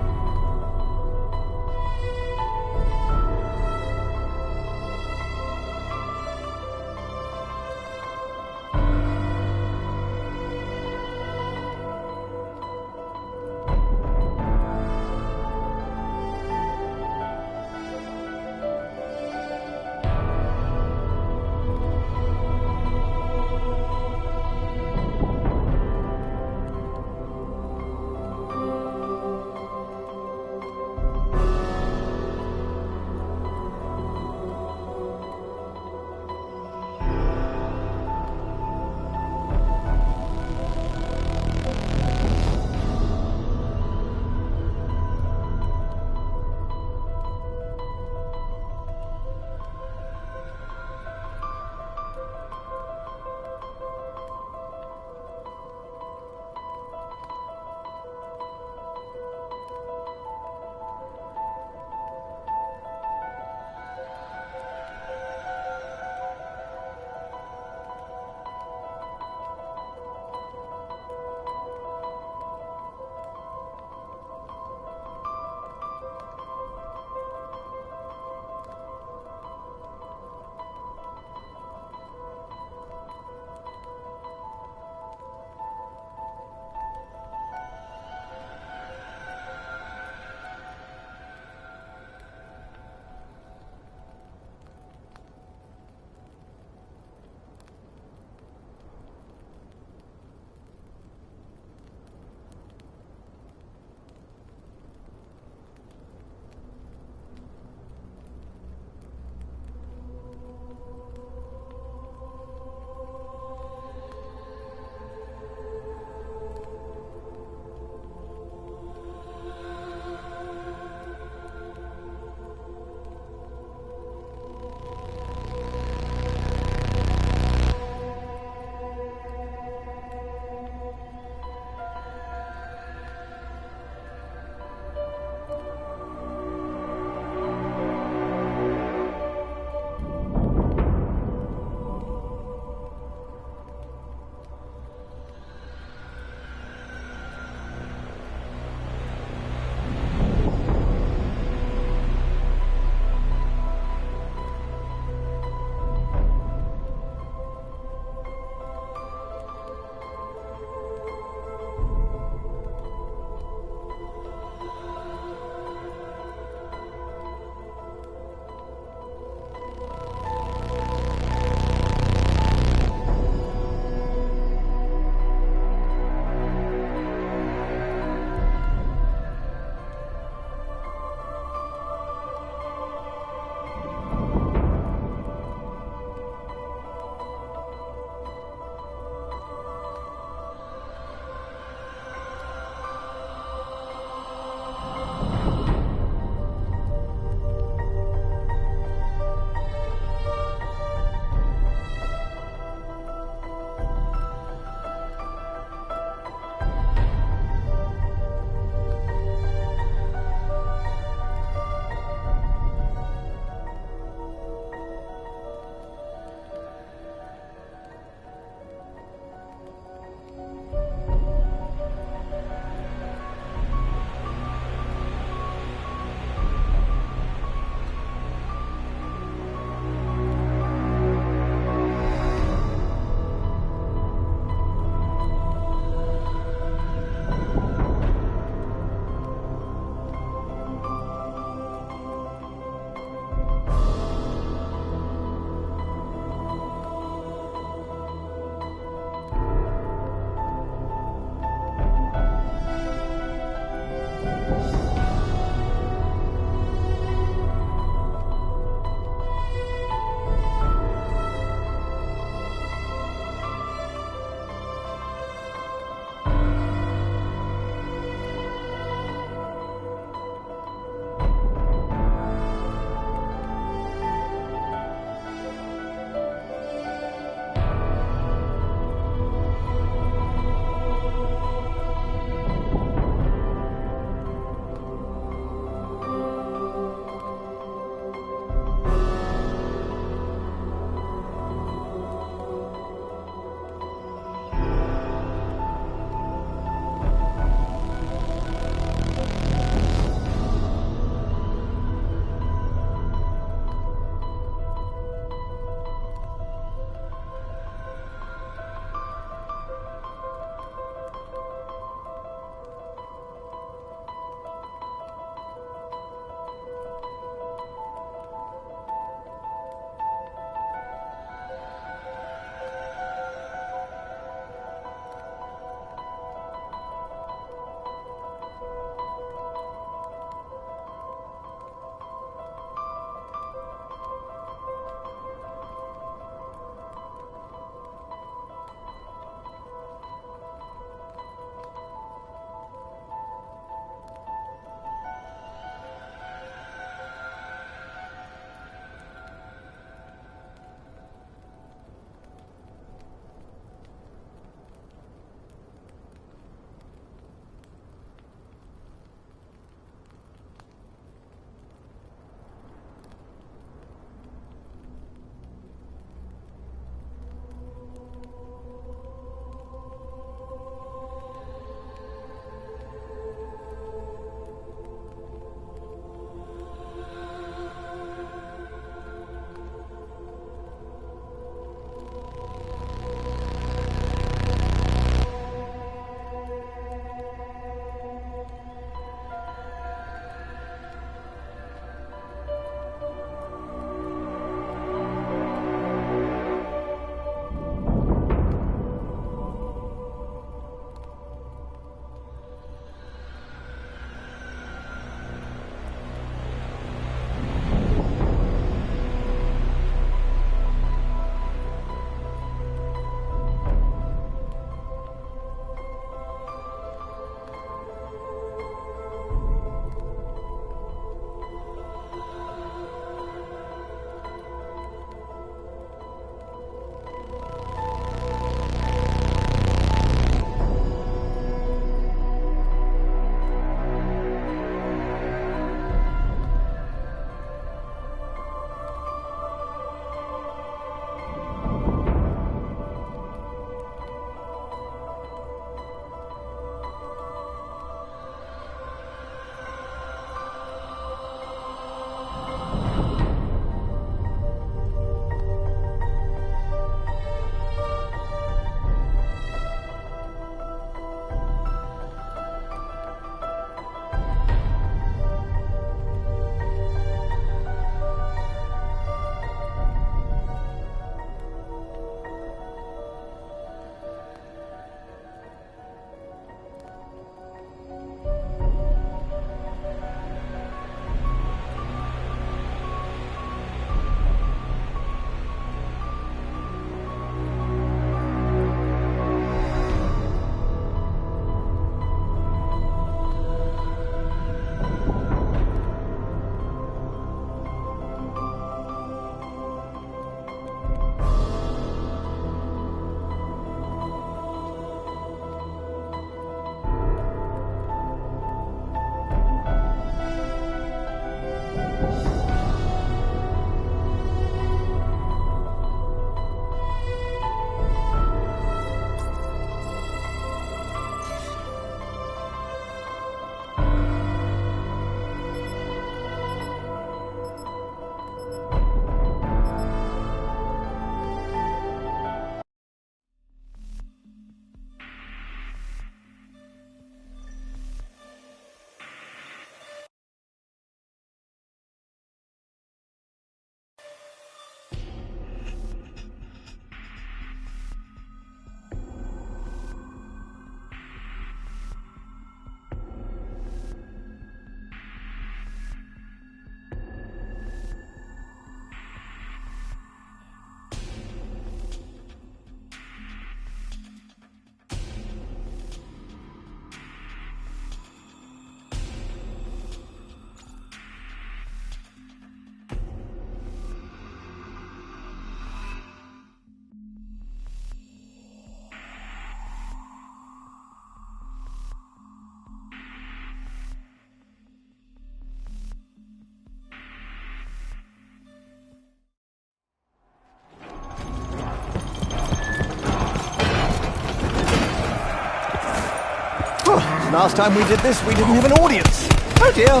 Last time we did this, we didn't have an audience. Oh dear.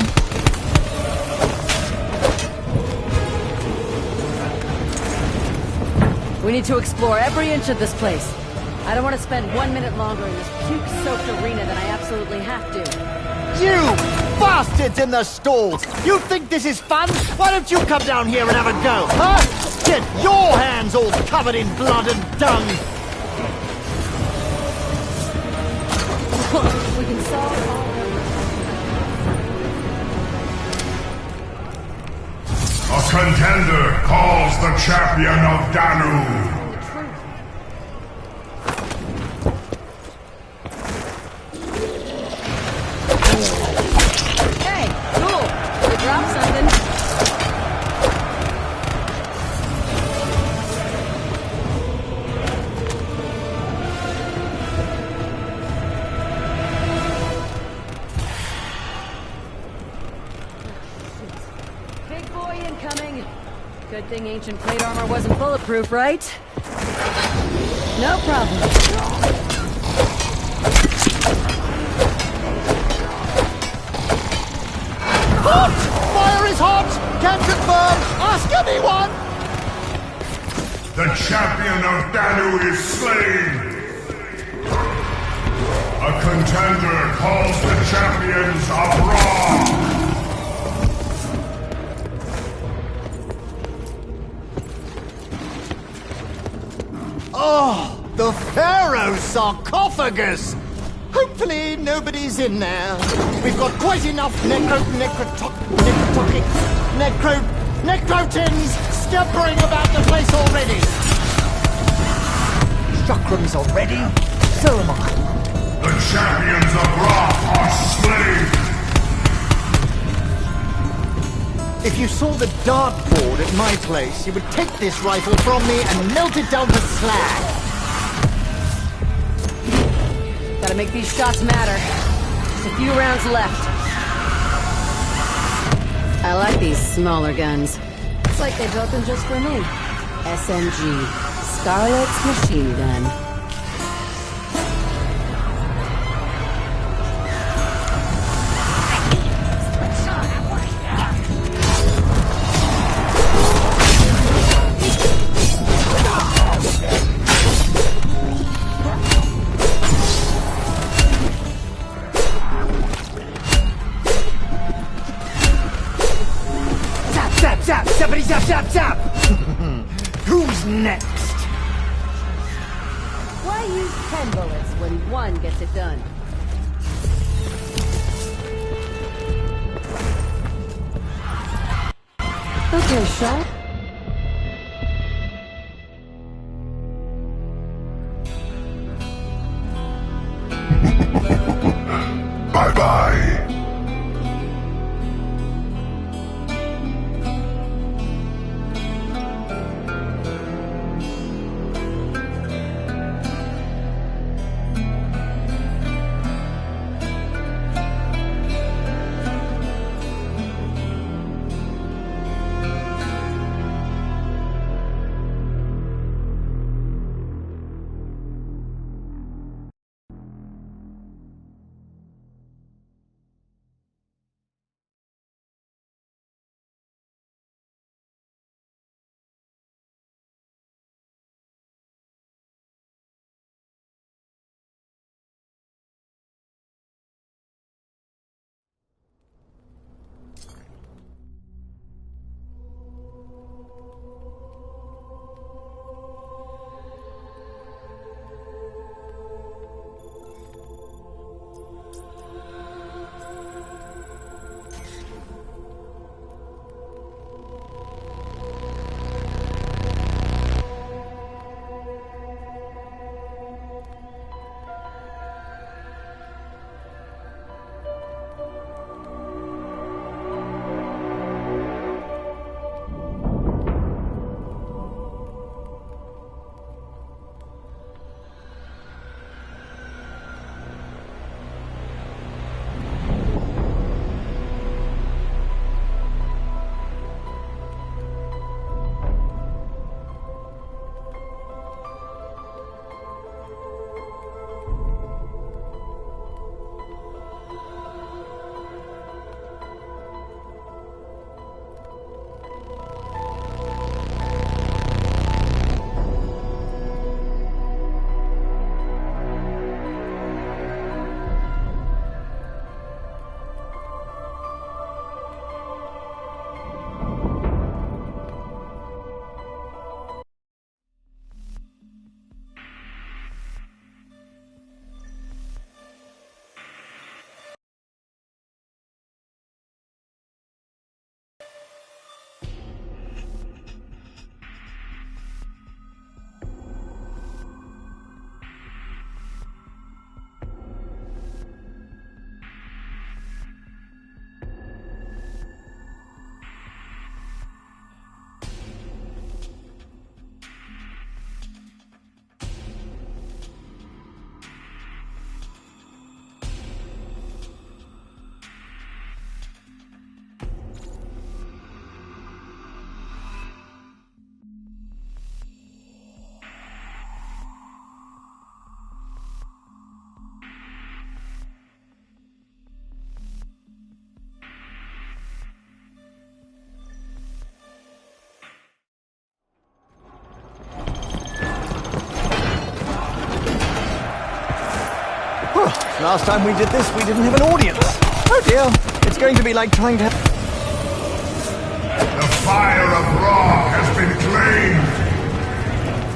We need to explore every inch of this place. I don't want to spend 1 minute longer in this puke-soaked arena than I absolutely have to. You bastards in the stalls! You think this is fun? Why don't you come down here and have a go, huh? Get your hands all covered in blood and dung! We can solve all A contender calls the champion of Danu. Hey, cool. We dropped something. Big boy incoming. Good thing ancient plate armor wasn't bulletproof, right? No problem. Hot! Fire is hot! Can confirm! Ask anyone! The champion of Danu is slain. A contender calls the champions of Ra. Oh, the Pharaoh's sarcophagus! Hopefully nobody's in there. We've got quite enough necrotins scampering about the place already. Chakrams are ready, so am I. The champions of Ra are slain. If you saw the dartboard at my place, you would take this rifle from me and melt it down to slag. Gotta make these shots matter. Just a few rounds left. I like these smaller guns. It's like they built them just for me. SMG. Scarlet's machine gun. Zap, zappity zap, zap, zap! Who's next? Why use 10 bullets when one gets it done? Okay, shot. Bye-bye. Last time we did this, we didn't have an audience. Oh dear, it's going to be like trying to... The fire of Ra has been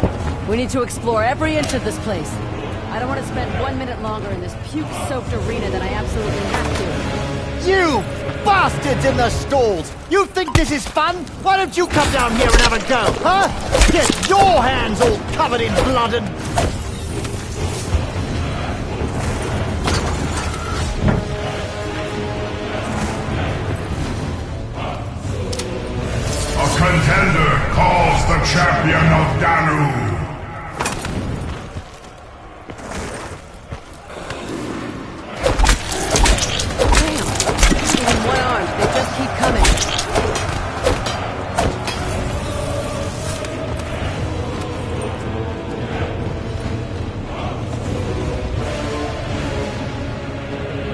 claimed! We need to explore every inch of this place. I don't want to spend 1 minute longer in this puke-soaked arena than I absolutely have to. You bastards in the stalls! You think this is fun? Why don't you come down here and have a go, huh? Get your hands all covered in blood and... A contender calls the champion of Danu!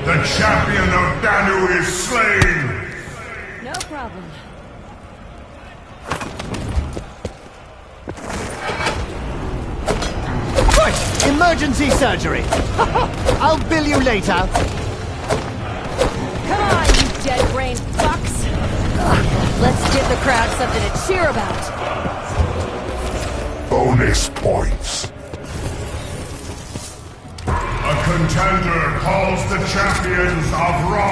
The champion of Danu is slain! No problem. Right! Emergency surgery! I'll bill you later. Come on, you dead-brained fucks! Let's give the crowd something to cheer about. Bonus points. A contender calls the champions of Ra!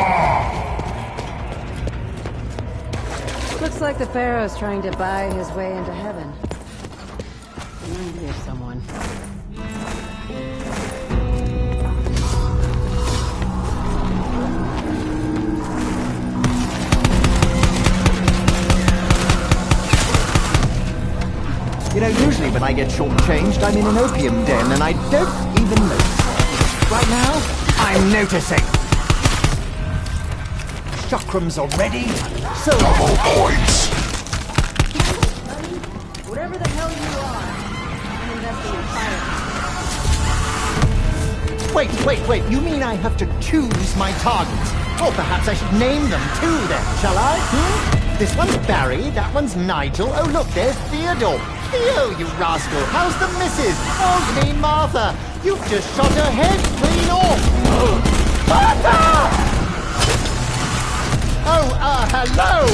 Looks like the Pharaoh's trying to buy his way into heaven. Reminds me of someone. You know, usually when I get shortchanged, I'm in an opium den and I don't even notice. Right now, I'm noticing. Chakrams are ready, so... Double points! Whatever the hell you are, I'm investing in fire. Wait, you mean I have to choose my targets? Or perhaps I should name them too then, shall I? This one's Barry, that one's Nigel. Oh look, there's Theodore. Theo, you rascal, how's the missus? Oh, you mean Martha? You've just shot her head clean off! Oh, Martha! Oh, hello!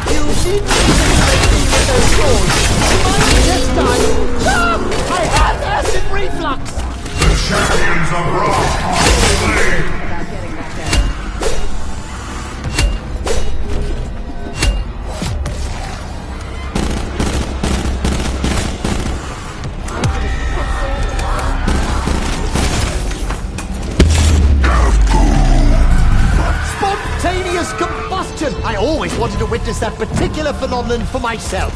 You didn't even with those doors. Mind this time? Ah! I have acid reflux! The champions of Ra are slain! Without getting back at it. Spontaneous combustion! I always wanted to witness that particular phenomenon for myself.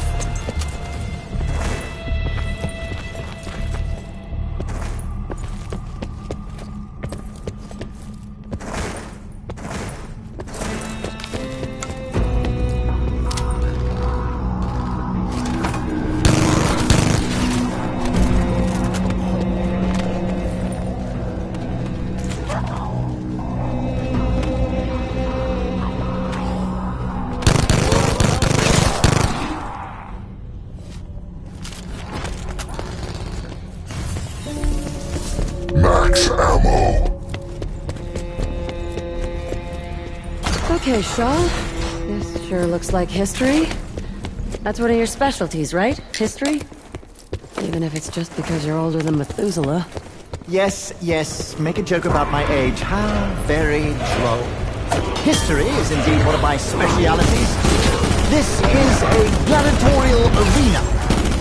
Max ammo. Okay, Shaw. This sure looks like history. That's one of your specialties, right? History? Even if it's just because you're older than Methuselah. Yes, make a joke about my age. How very droll. History is indeed one of my specialities. This is a gladiatorial arena,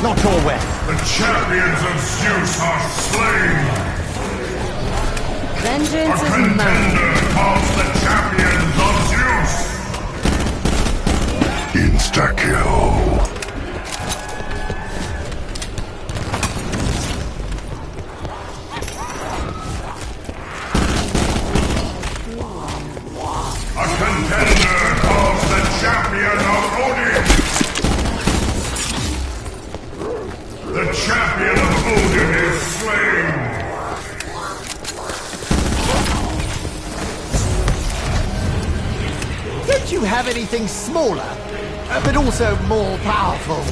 not your way. The champions of Zeus are slain! Vengeance A is mine. contender calls the champions of Zeus! Insta-kill. A contender calls the champion of Odin! The champion of Odin is slain! Don't you have anything smaller, but also more powerful?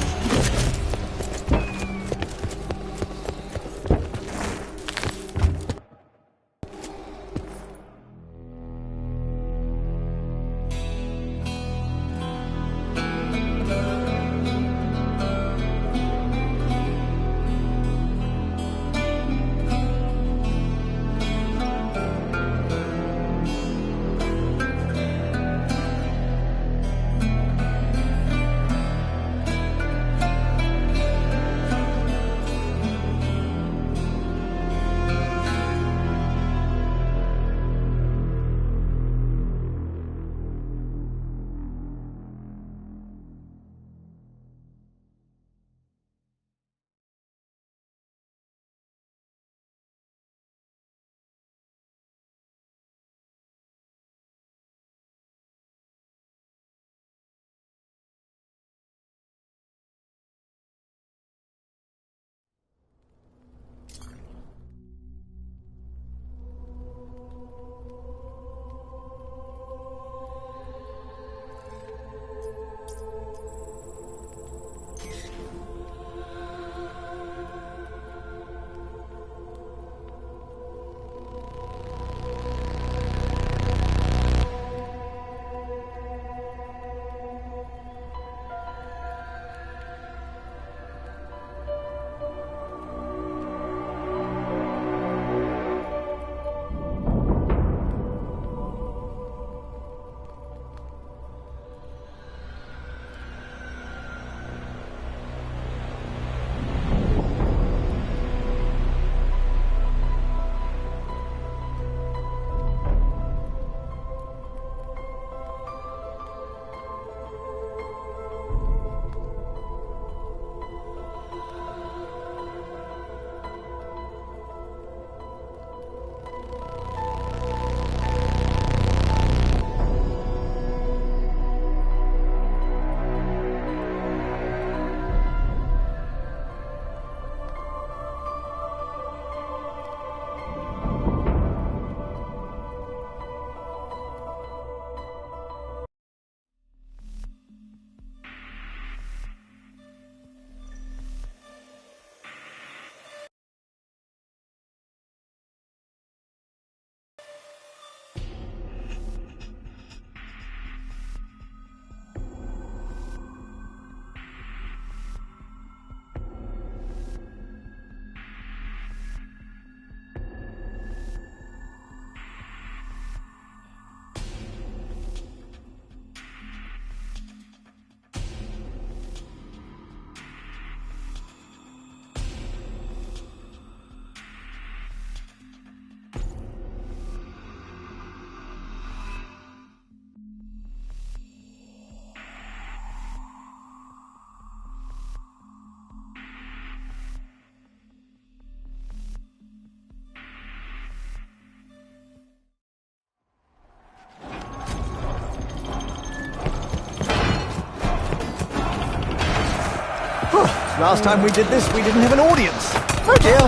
Last time we did this, we didn't have an audience. Oh dear.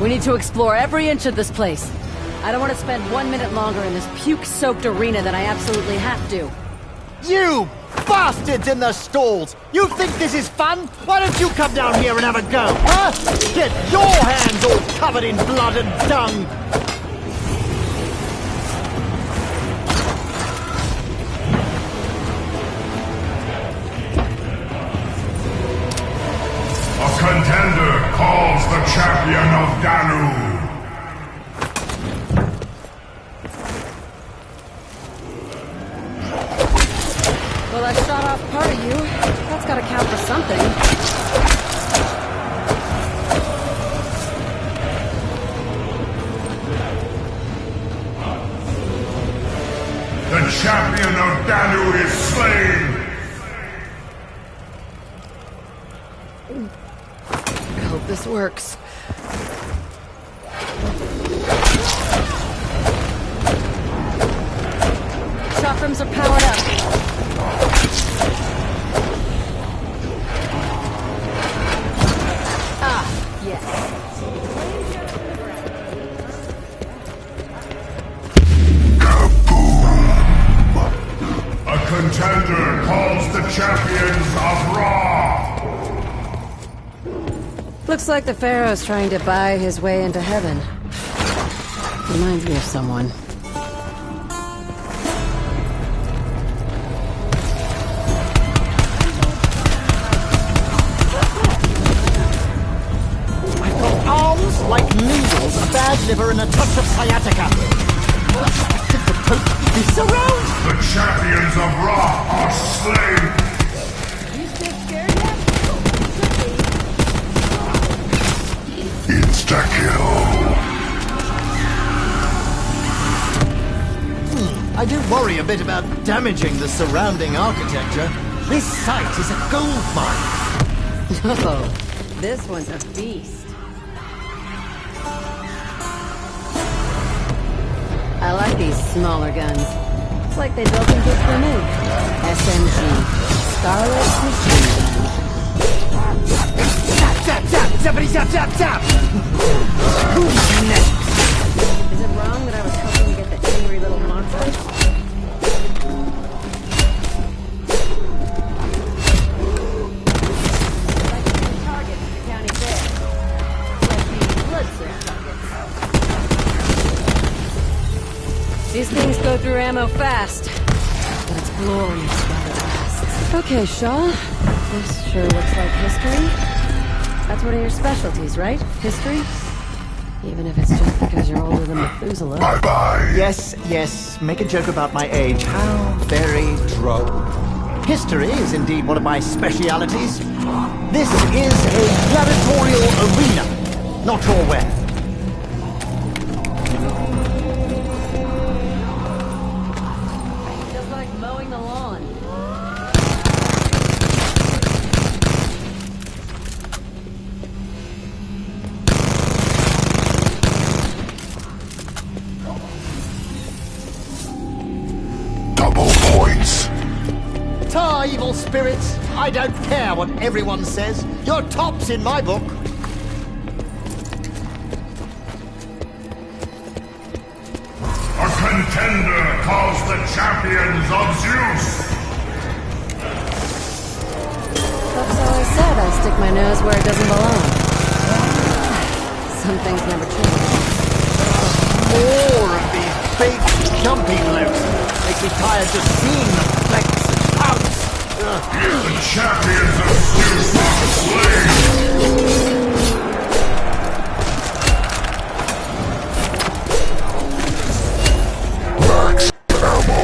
We need to explore every inch of this place. I don't want to spend 1 minute longer in this puke-soaked arena than I absolutely have to. You bastards in the stalls! You think this is fun? Why don't you come down here and have a go, huh? Get your hands all covered in blood and dung! A contender calls the champion of Danu. Well, I shot off part of you. That's gotta count for something. The champion of Danu is slain. I hope this works. Chakrams are powered up. Ah, yes. A contender calls the champions of Ra. Looks like the Pharaoh's trying to buy his way into heaven. Reminds me of someone. I've got arms like needles, a bad liver, and a touch of sciatica. Did the Pope this around? The champions of Ra are slain. You still scared yet? Insta-kill. I do worry a bit about damaging the surrounding architecture. This site is a gold mine. Oh, this one's a beast. I like these smaller guns. It's like they built them just for me. SMG. Scarlet Machine Gun. Zap, zap, zap, zappity, zap, zap, zap! Who's next? Is it wrong that I was hoping to get the angry little monster? Targets in the county fair. Like the blood-sick targets. These things go through ammo fast, but it's glorious while it lasts. Okay, Shaw. This sure looks like history. That's one of your specialties, right? History? Even if it's just because you're older than Methuselah. Bye-bye. Yes, yes, make a joke about my age. How very droll. History is indeed one of my specialities. This is a gladiatorial arena, not Orwell. Just like mowing the lawn. Double points. Ta, evil spirits! I don't care what everyone says. You're tops in my book. A contender calls the champions of Zeus. Folks always said I stick my nose where it doesn't belong. Some things never change. More of these big, jumpy blokes. Makes me tired just seeing them flex and pounce. Ugh. The champions of Zeus are slain. Max ammo.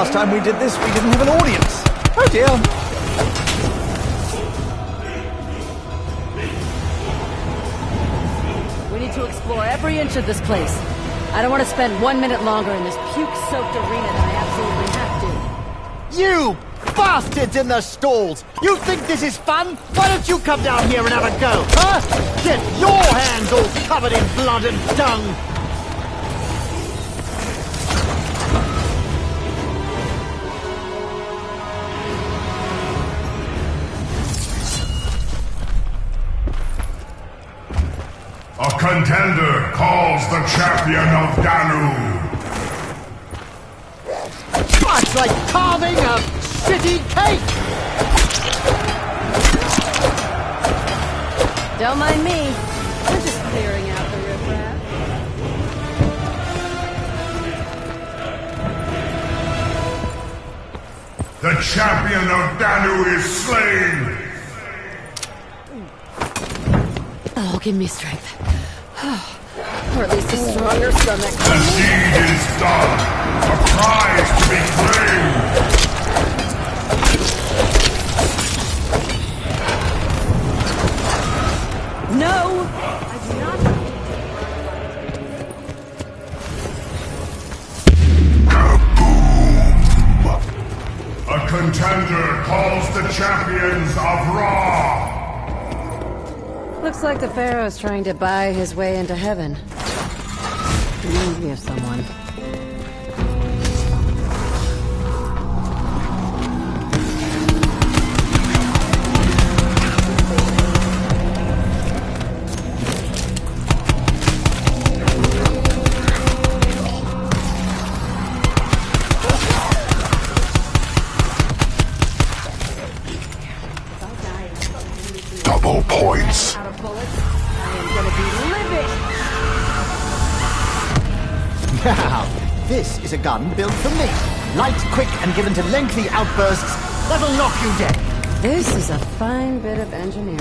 Last time we did this, we didn't have an audience. Oh dear. We need to explore every inch of this place. I don't want to spend 1 minute longer in this puke-soaked arena than I absolutely have to. You bastards in the stalls! You think this is fun? Why don't you come down here and have a go, huh? Get your hands all covered in blood and dung! A contender calls the champion of Danu. It's like carving a shitty cake! Don't mind me. I'm just clearing out the riffraff. The champion of Danu is slain. Oh, give me strength. Or at least a stronger stomach. The deed is done. A prize to be claimed. No! I do not. A contender calls the champions of Ra. Looks like the Pharaoh's trying to buy his way into heaven. Reminds me of someone. Double points. Out of bullets, I am gonna be livid! Now, this is a gun built for me. Light, quick, and given to lengthy outbursts that'll knock you dead. This is a fine bit of engineering.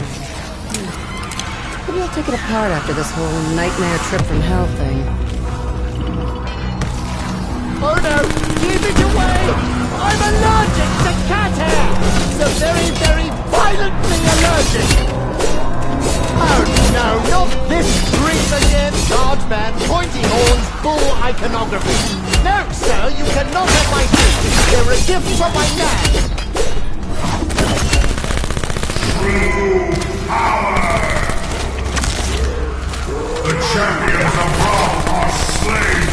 Maybe I'll take it apart after this whole nightmare trip from hell thing. Oh no! Keep it away! I'm allergic to cat hair! So very, very violently allergic! Oh no, not this dream again! Large man, pointy horns, bull iconography. No, sir, you cannot have my teeth! They're a gift from my man! True power. The champions of Ra are slain.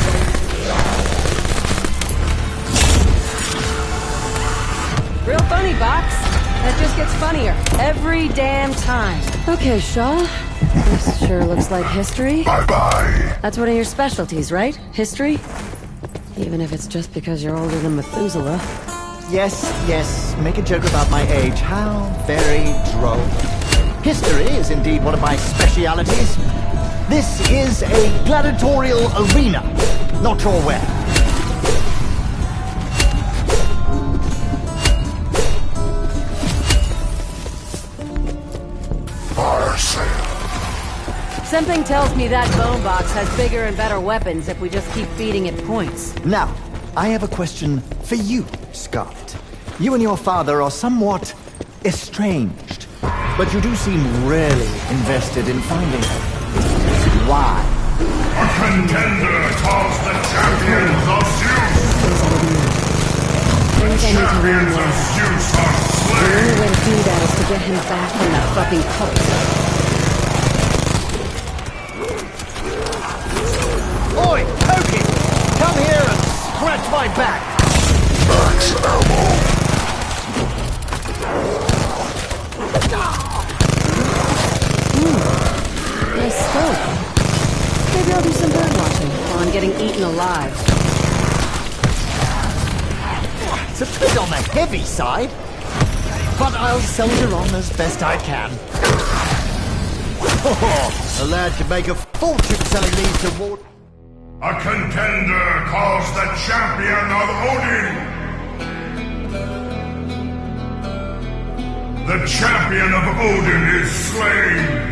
Real funny, Box. That just gets funnier every damn time. Okay, Shaw. This sure looks like history. Bye-bye. That's one of your specialties, right? History? Even if it's just because you're older than Methuselah. Yes, yes, make a joke about my age. How very droll. History is indeed one of my specialities. This is a gladiatorial arena. Not sure where. Something tells me that bone box has bigger and better weapons if we just keep feeding it points. Now, I have a question for you, Scarlet. You and your father are somewhat estranged, but you do seem really invested in finding her. Why? A contender calls the champions of Zeus. Things I need to learn Champions more of about. Zeus are The slain. only way to do that is to get him back from that fucking cult. Oi, Pokey! Come here and scratch my back! Max ammo. Nice scope. Maybe I'll do some bird watching while I'm getting eaten alive. It's a bit on the heavy side, but I'll soldier on as best I can. Oh, a lad can make a fortune selling these to war... A contender calls the champion of Odin. The champion of Odin is slain.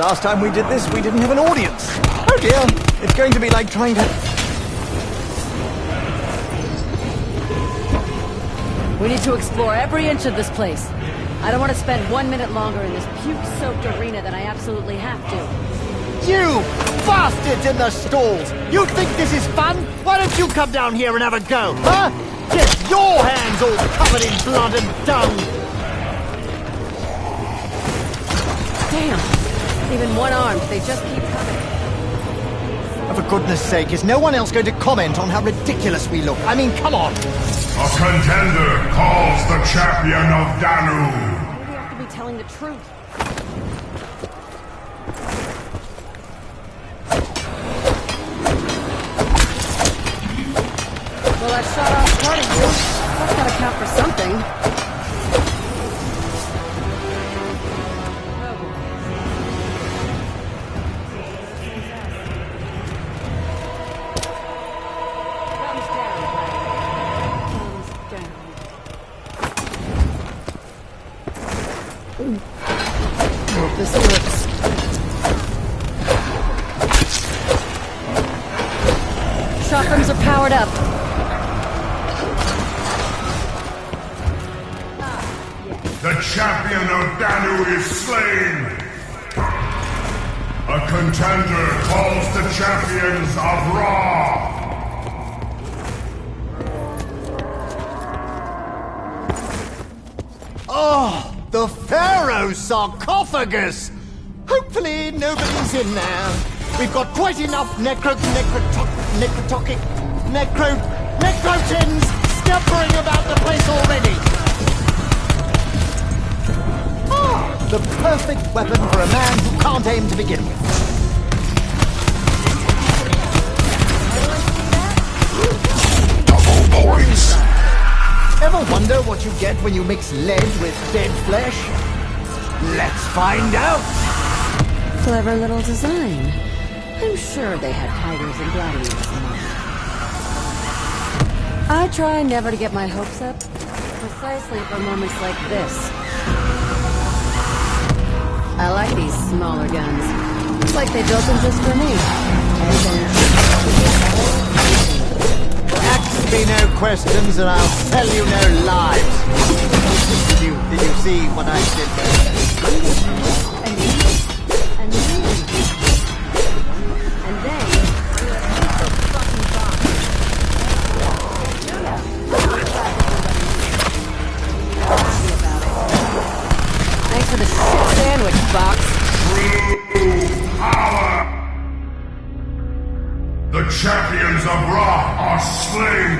Last time we did this, we didn't have an audience. Oh dear, it's going to be like trying to... We need to explore every inch of this place. I don't want to spend 1 minute longer in this puke-soaked arena than I absolutely have to. You bastards in the stalls! You think this is fun? Why don't you come down here and have a go, huh? Get your hands all covered in blood and dung! Damn! Even one-armed, they just keep coming. For goodness sake, is no one else going to comment on how ridiculous we look? I mean, come on! A contender calls the champion of Danu. Maybe I have to be telling the truth. Well, I shot off part of you. That's gotta count for something. Hope this works. Shotguns are powered up. The champion of Danu is slain. A contender calls the champions of Ra. Oh, the Pharaoh's sarcophagus! Hopefully nobody's in there. We've got quite enough necrotins scampering about the place already. Ah, the perfect weapon for a man who can't aim to begin with. Double points. Ever wonder what you get when you mix lead with dead flesh? Let's find out! Clever little design. I'm sure they had tigers and gladiators in mind. I try never to get my hopes up, precisely for moments like this. I like these smaller guns. It's like they built them just for me. Ask me no questions and I'll tell you no lies. Did you see what I did there? And these, and these, and they, fucking bomb. Thanks for the shit sandwich, box. True power. The champions of Ra are slain.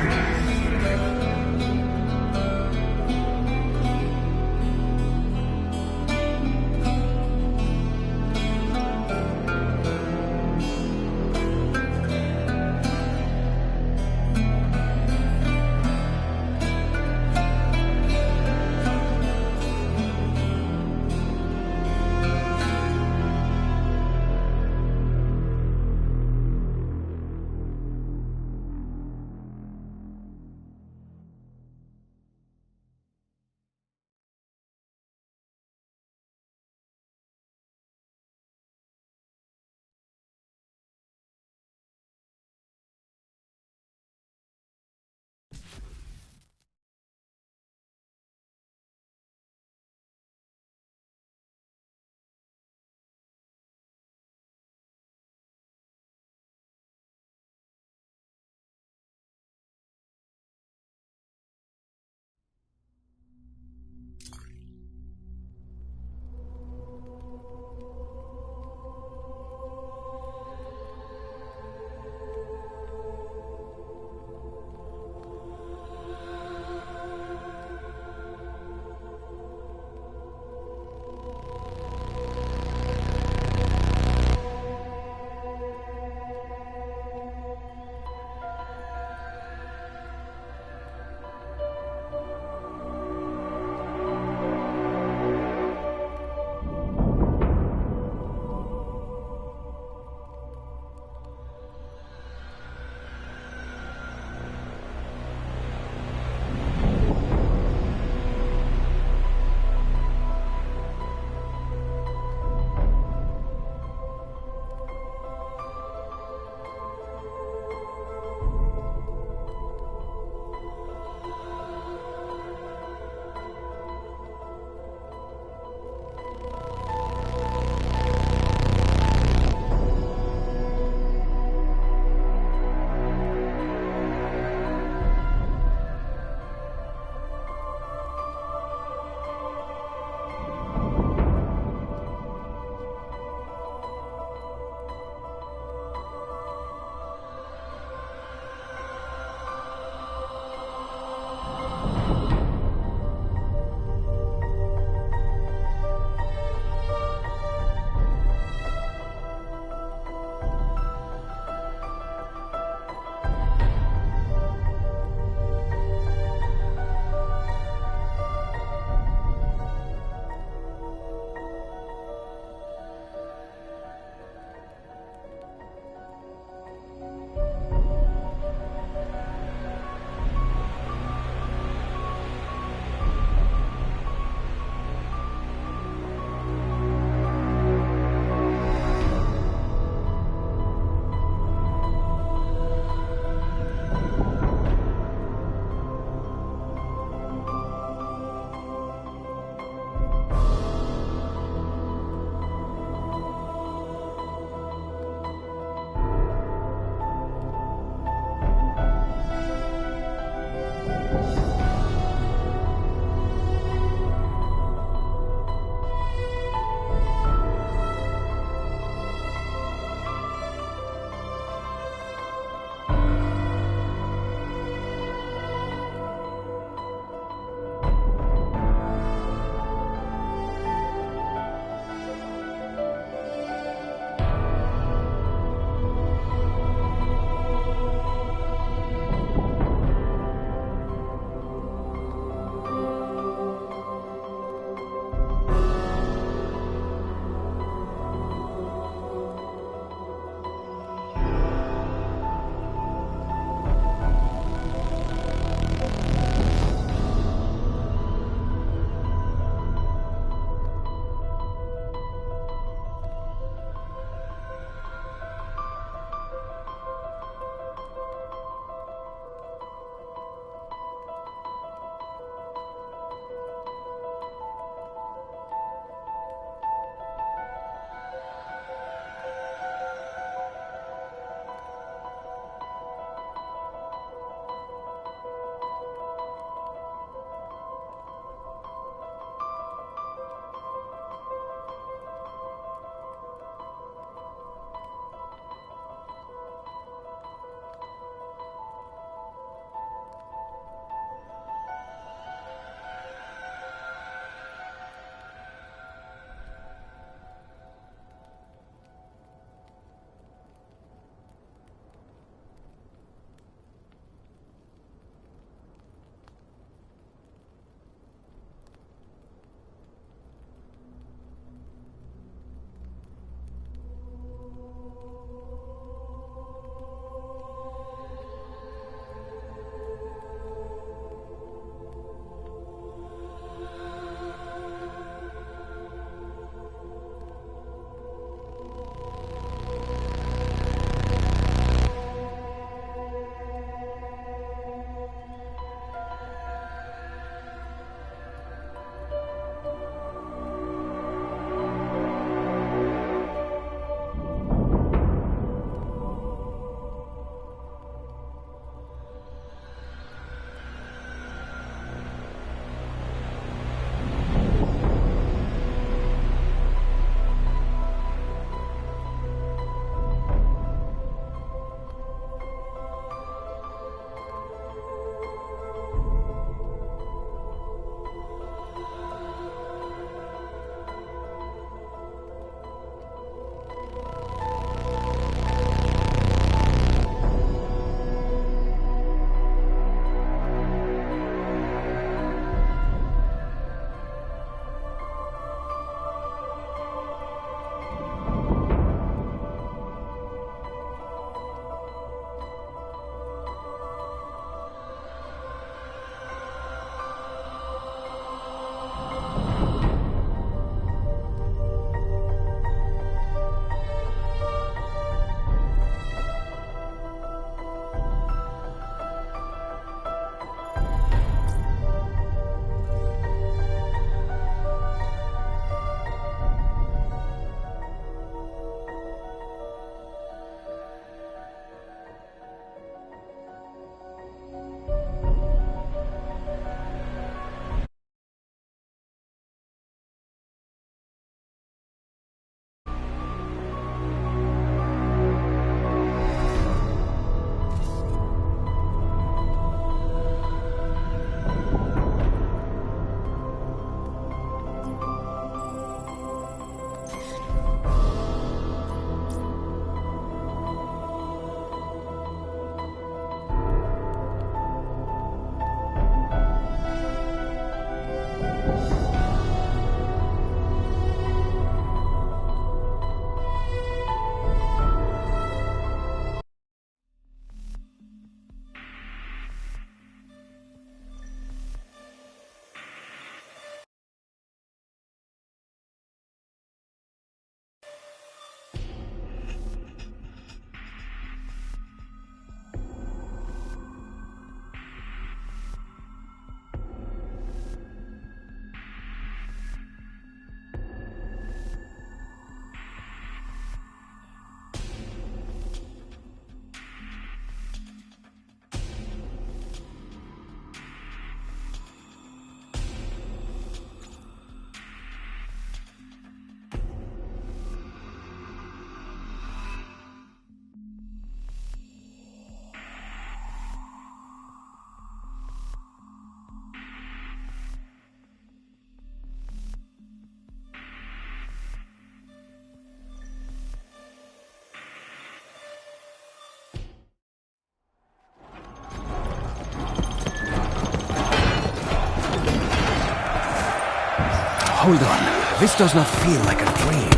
Hold on. This does not feel like a dream.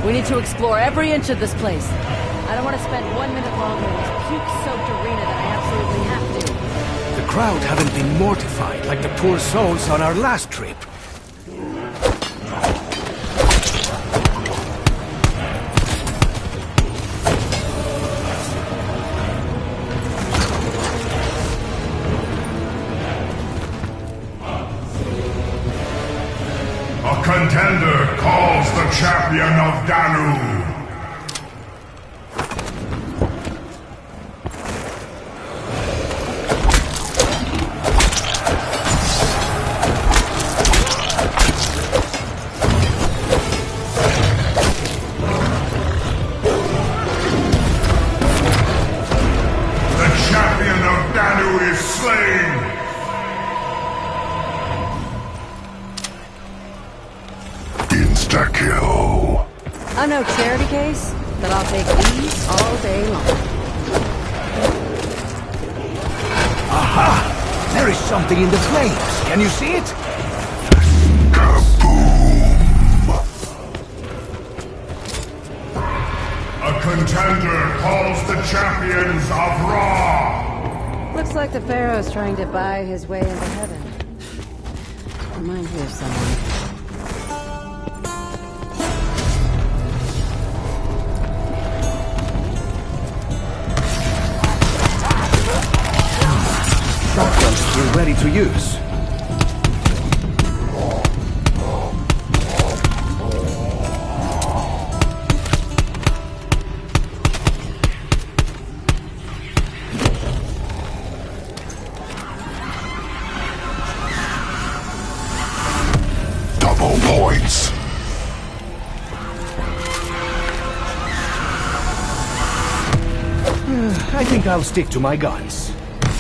We need to explore every inch of this place. I don't want to spend 1 minute longer in this puke-soaked arena that I absolutely have to. The crowd haven't been mortified like the poor souls on our last trip. A contender calls the champion of Danu. The champion of Danu is slain. Insta-kill. I'm no charity case, but I'll take these all day long. Aha! There is something in the flames. Can you see it? Kaboom! A contender calls the champions of Ra. Looks like the Pharaoh's trying to buy his way into heaven. Reminds me of someone. Shotguns feel ready to use. Double points. I think I'll stick to my guns.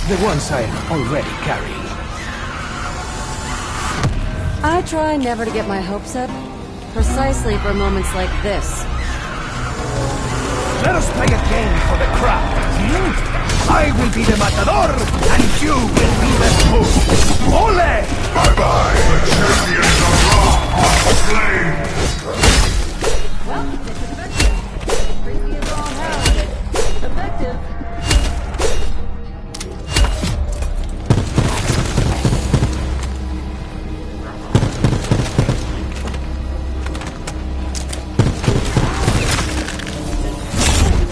The ones I'm already carrying. I try never to get my hopes up, precisely for moments like this. Let us play a game for the crowd. I will be the matador, and you will be the fool. Ole! Bye-bye. The champions of Ra are slain. Well, it's effective. Creepy as all hell, but effective.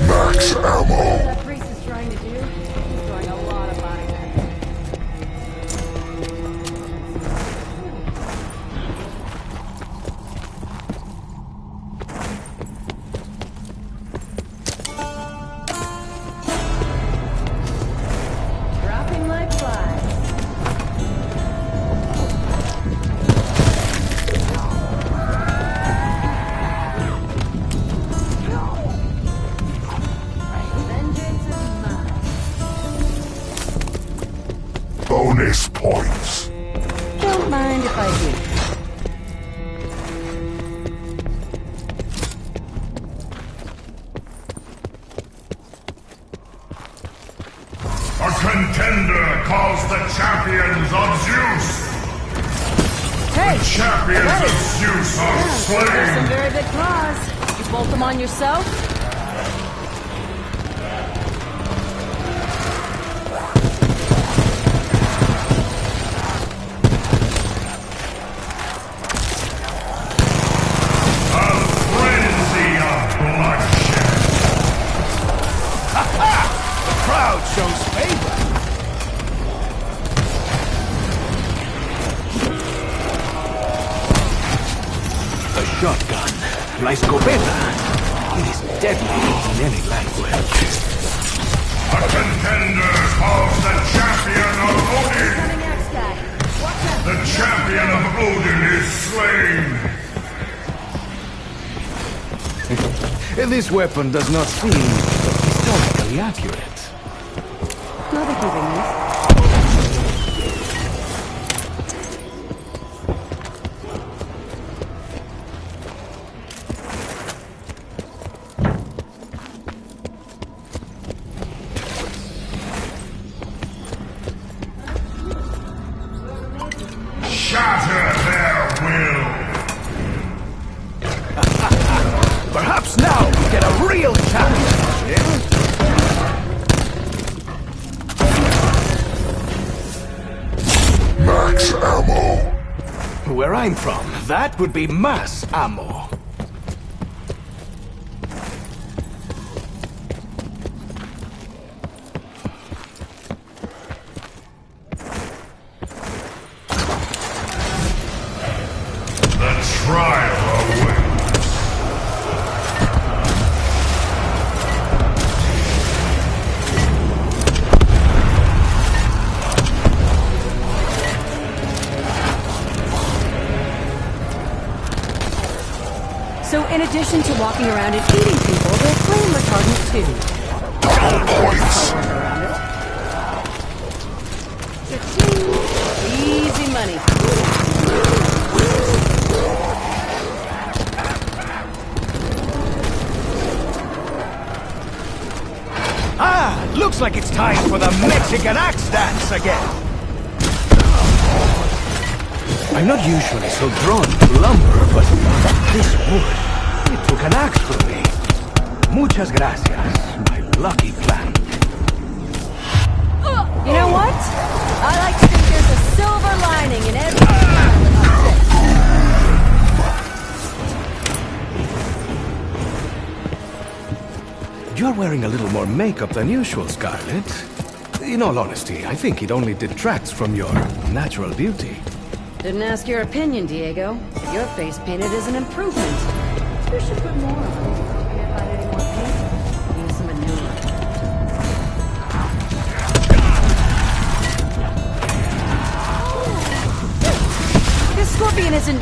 Max ammo. That priest is trying to do? He's throwing a lot of body back. Dropping like flies. Vengeance is mine. Bonus points. Don't mind if I do. A contender calls the champions of Zeus. Hey! Champions of Zeus are Those are some slain. very big claws. You bolt them on yourself? A frenzy of bloodshed. The crowd shows favor. The shotgun, la escopeta. It is deadly in any language. A contender calls the champion of Odin. Coming next guy. Watch out. The champion of Odin is slain. This weapon does not seem historically accurate. Not a giving this. I'm from, that would be mass ammo. The trial awaits. So in addition to walking around and eating people, they're flame retardant too. Double points. Cha-ching. Easy money. Ah, looks like it's time for the Mexican axe dance again. I'm not usually so drawn to lumber, but this wood, it took an axe from me. Muchas gracias, my lucky plant. You know what? I like to think there's a silver lining in every smile about this. You're wearing a little more makeup than usual, Scarlet. In all honesty, I think it only detracts from your natural beauty. Didn't ask your opinion, Diego. Your face painted is an improvement. You should put more on. Can't find any more paint. Use some manure. This scorpion isn't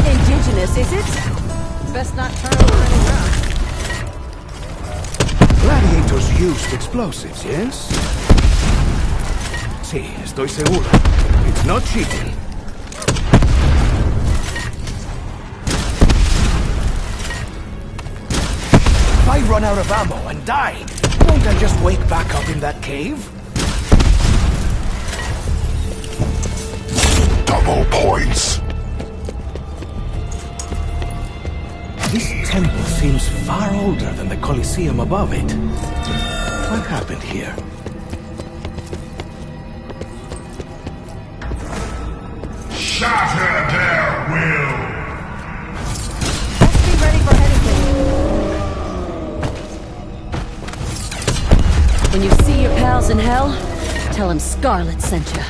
indigenous, is it? Best not turn over any rocks. Gladiators used explosives, yes? Sí, estoy seguro. It's not cheating. If I run out of ammo and die, won't I just wake back up in that cave? Double points. This temple seems far older than the Colosseum above it. What happened here? Shatter their will. Let's be ready for anything. When you see your pals in hell, tell them Scarlet sent you.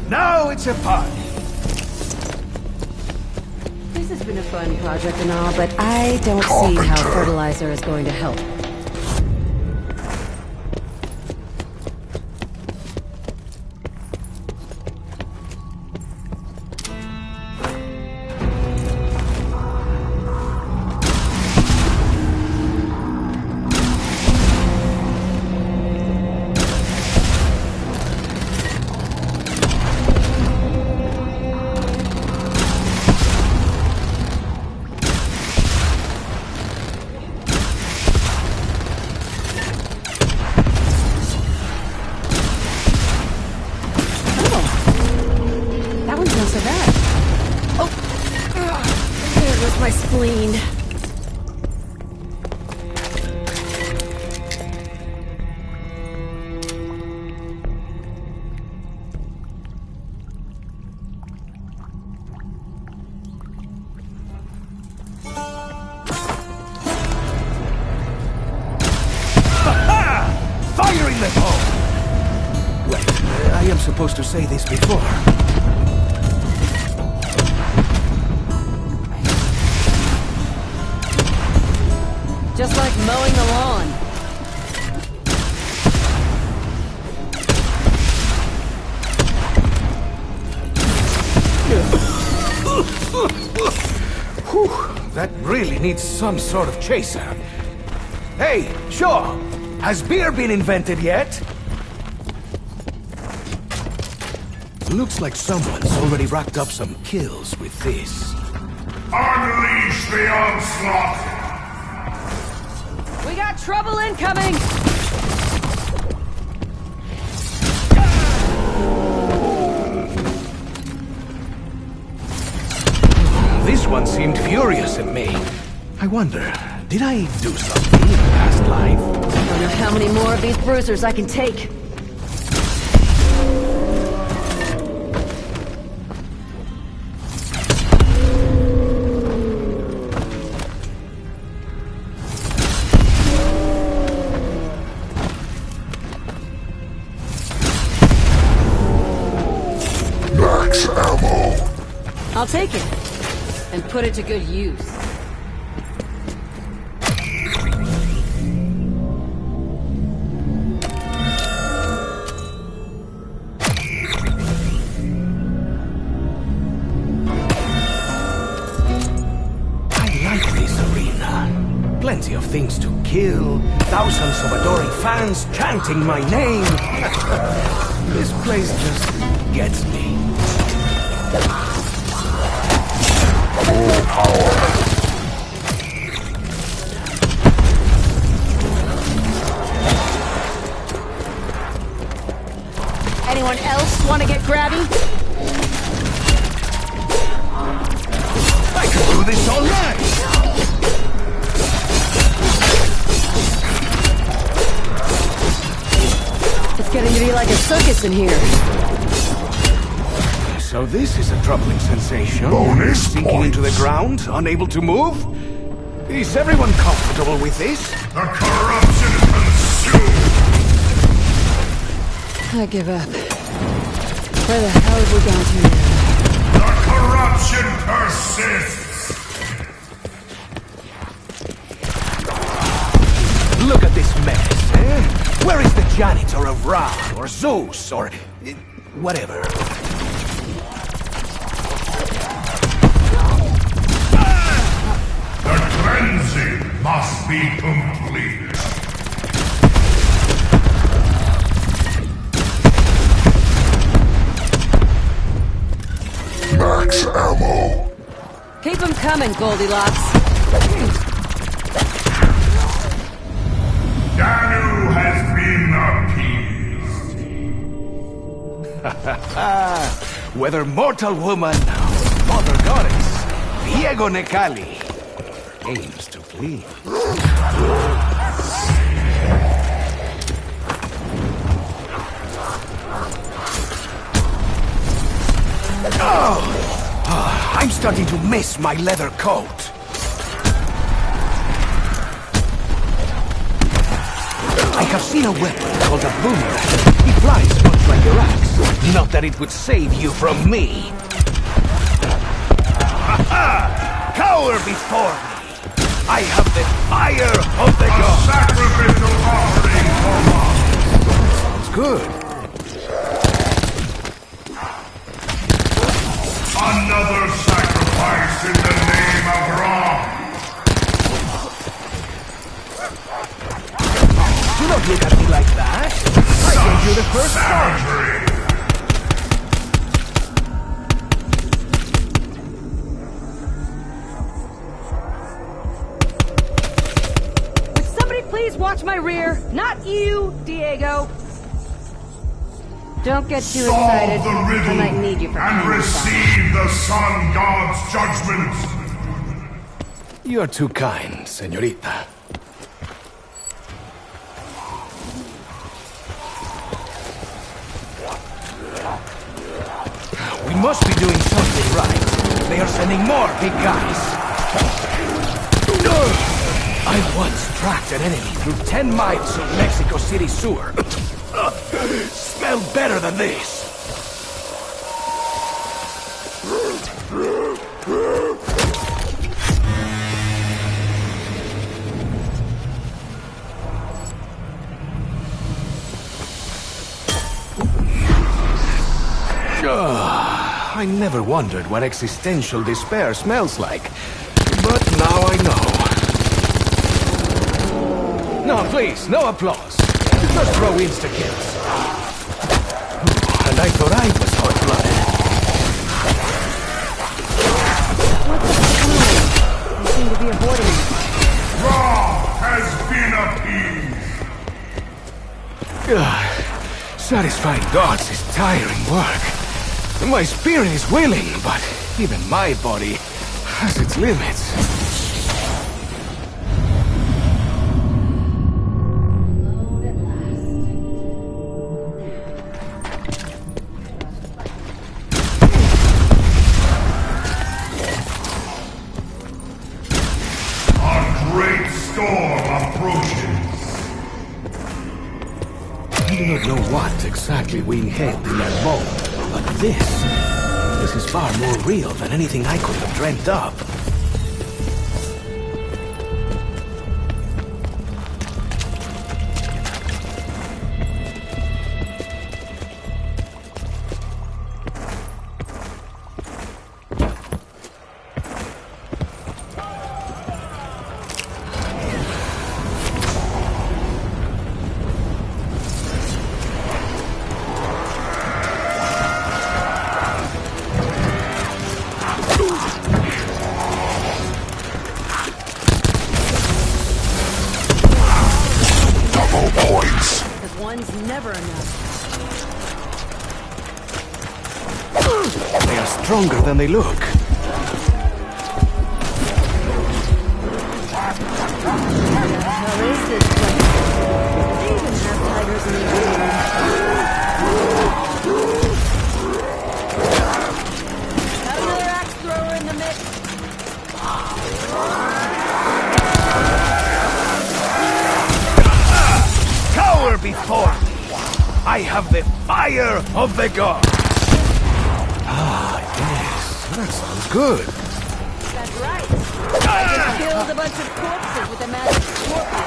Now it's a party. This has been a fun project and all, but I don't see how fertilizer is going to help. My spleen. Ha-ha! Fire in the hole! Wait, I am supposed to say this before. mowing the lawn. Whew, that really needs some sort of chaser. Hey, Shaw! Has beer been invented yet? Looks like someone's already racked up some kills with this. Unleash the onslaught! We got trouble incoming! This one seemed furious at me. I wonder, did I do something in a past life? I don't know how many more of these bruisers I can take. Max ammo! I'll take it. And put it to good use. Plenty of things to kill, thousands of adoring fans chanting my name. This place just gets me. Full power. Anyone else want to get grabby? I could do this all night. It's getting to be like a circus in here. So this is a troubling sensation. Bonus Sinking points. into the ground, unable to move? Is everyone comfortable with this? The corruption consumes! I give up. Where the hell have we gone to now? The corruption persists! Look at this mess, eh? Where is the janitor of Ra, or Zeus, or whatever? The cleansing must be complete. Max ammo. Keep them coming, Goldilocks. Danu has been appeased. Whether mortal woman or mother goddess, Diego Necali aims to please. I'm starting to miss my leather coat. I have seen a weapon called a boomerang. It flies much like your axe. Not that it would save you from me. Ha-ha! Cower before me! I have the fire of the A gods! sacrificial offering for love. Sounds good. Another sacrifice in the name of Ra. Do not look at me like that. I gave you the first shot. Savagery. Would somebody please watch my rear? Not you, Diego. Don't get too excited. Solve the riddle I might need you for and combat. receive the Sun God's judgment. You're too kind, señorita. We must be doing something right. They are sending more big guys. I once tracked an enemy through 10 miles of Mexico City sewer. Smelled better than this. I never wondered what existential despair smells like. But now I know. No, please, no applause. Just throw insta-kills. And I thought I was hot-blooded. They seem to be avoiding me. Wrath has been appeased. Satisfying gods is tiring work. My spirit is willing, but even my body has its limits. I do not know what exactly we inhaled in that bowl, but this is far more real than anything I could have dreamt up. One's never enough. They are stronger than they look. What the hell is this place? They even have tigers in the aquarium. Got another axe thrower in the mix. Cower before me! I have the fire of the gods! Ah, yes, that sounds good. That's right. I just killed a bunch of corpses with a magic scorpion.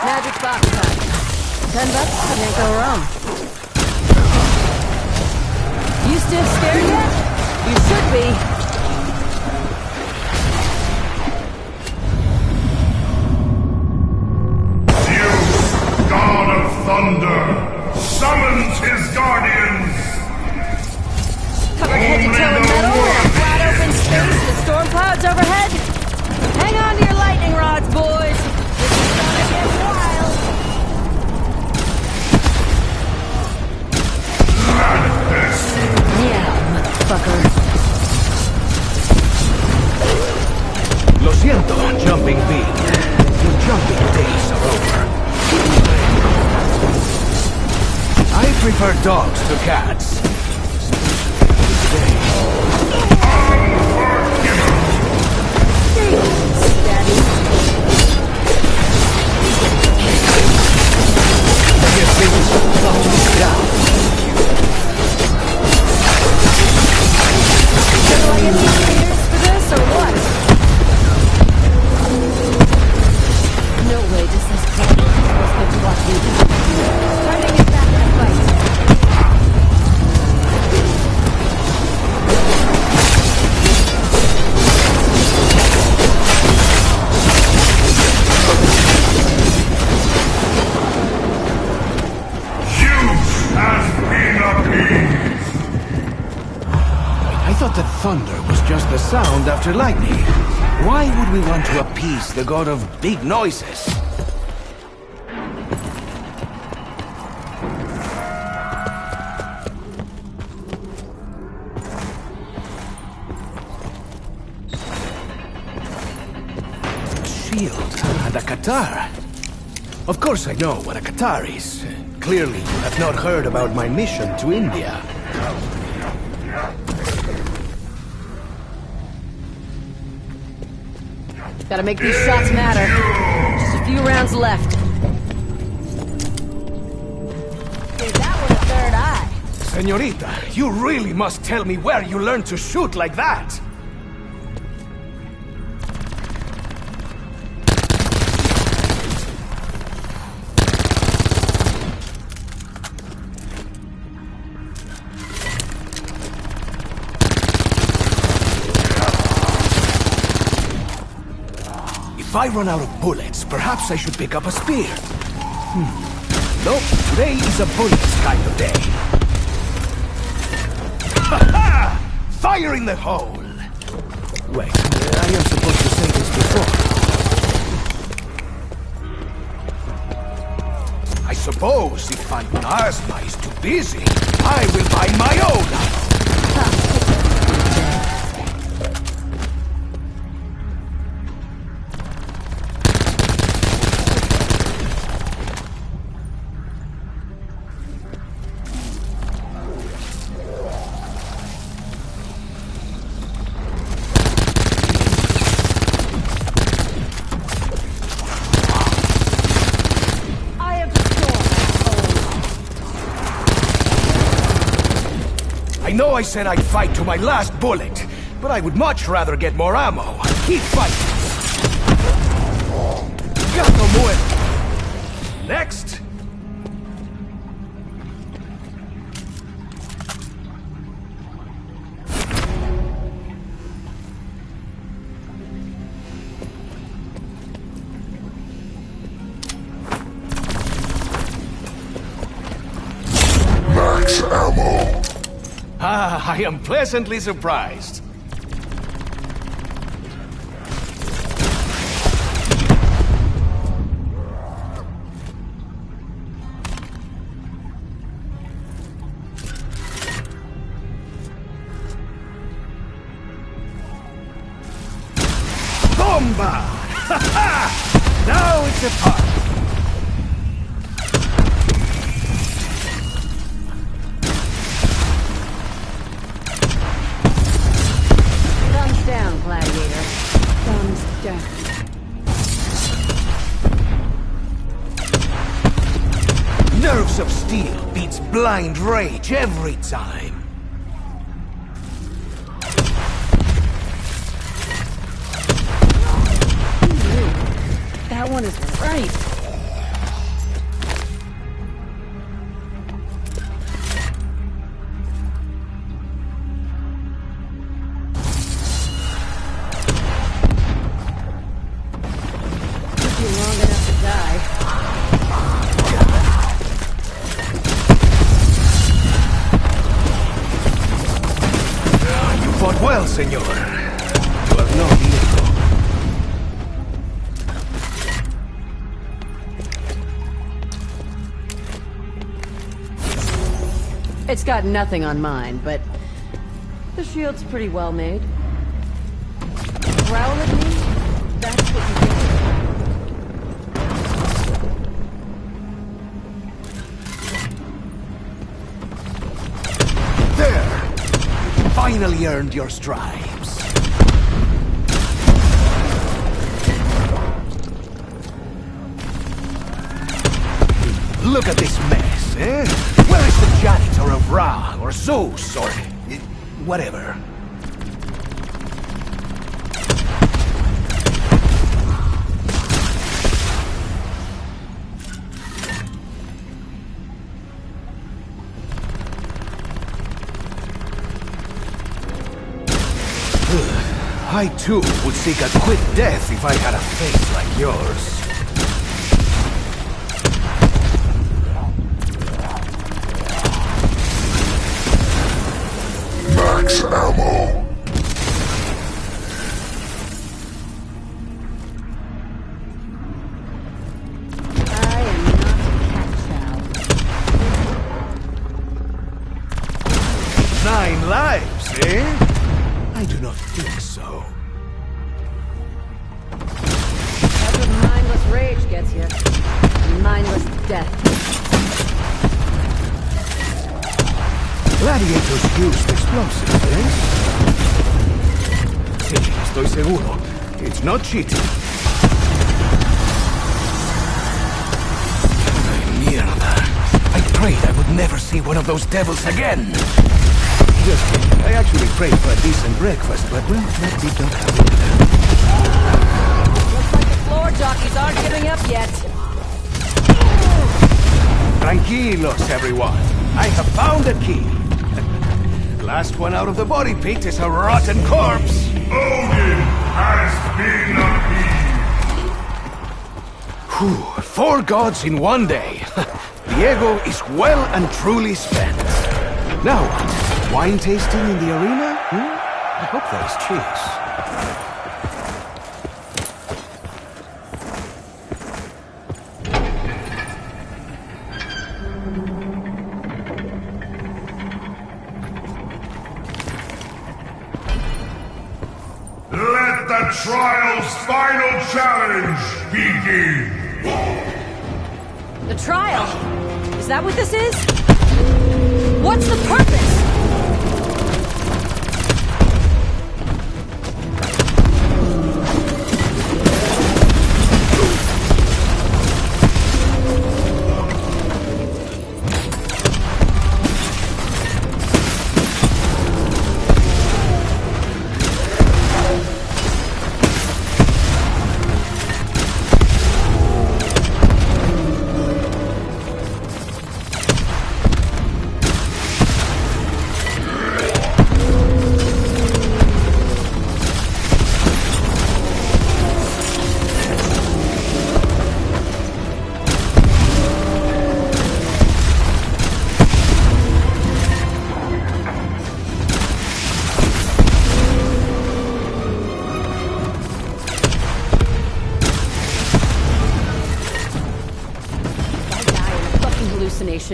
Magic box time. $10, can't go wrong. You still scared yet? You should be. Zeus, god of thunder, summons his guardians. Covered head to toe in metal, in a flat open space with storm clouds overhead. Hang on to your lightning rods, boys. This is gonna get wild. Yeah, motherfucker. Lo siento, jumping bean. Your jumping days are over. I prefer dogs to cats. Daddy. I guess they will knock me down. Do I get these fingers for this or what? No way does this play supposed to watch me. Time to get back in the fight. Zeus has been appeased. I thought that thunder was just the sound after lightning. Why would we want to appease the god of big noises? Shield and a Qatar. Of course I know what a Qatar is. Clearly you have not heard about my mission to India. Gotta make these shots matter. Just a few rounds left. Is that one a third eye? Señorita, you really must tell me where you learned to shoot like that! If I run out of bullets, perhaps I should pick up a spear. Nope, today is a bullets kind of day. Ha ha! Fire in the hole! Wait, I am supposed to say this before. I suppose if my plasma is too busy, I will buy my own. I know I said I'd fight to my last bullet, but I would much rather get more ammo and keep fighting. Gato muerto. Next. Max ammo. Ah, I am pleasantly surprised. Bomba! Ha ha! Now it's a party. Down, gladiator. Thumbs down. Nerves of steel beats blind rage every time. That one is right. Long enough to die. You fought well, senor. You have no ego. It's got nothing on mine, but the shield's pretty well made. Growl at me? That's what you get. There! You finally earned your stripes. Look at this mess, eh? Where is the janitor of Ra, or Zeus, or... whatever? I too would seek a quick death if I had a face like yours. Max ammo. I am not cat chow. 9 lives, eh? I do not think so. That's what mindless rage gets you. Mindless death. Gladiators used explosives, eh? Sí, estoy seguro. It's not cheating. Ay, mierda. I prayed I would never see one of those devils again. Just kidding. I actually prayed for a decent breakfast, but well, that did not happen. Looks like the floor jockeys aren't giving up yet. Tranquilos, everyone. I have found a key. Last one out of the body pit is a rotten corpse. Odin has been appeased. Whew, 4 gods in one day. Diego is well and truly spent. Now what? Wine tasting in the arena? I hope there is cheese. Let the trial's final challenge begin. The trial? Is that what this is? What's the purpose?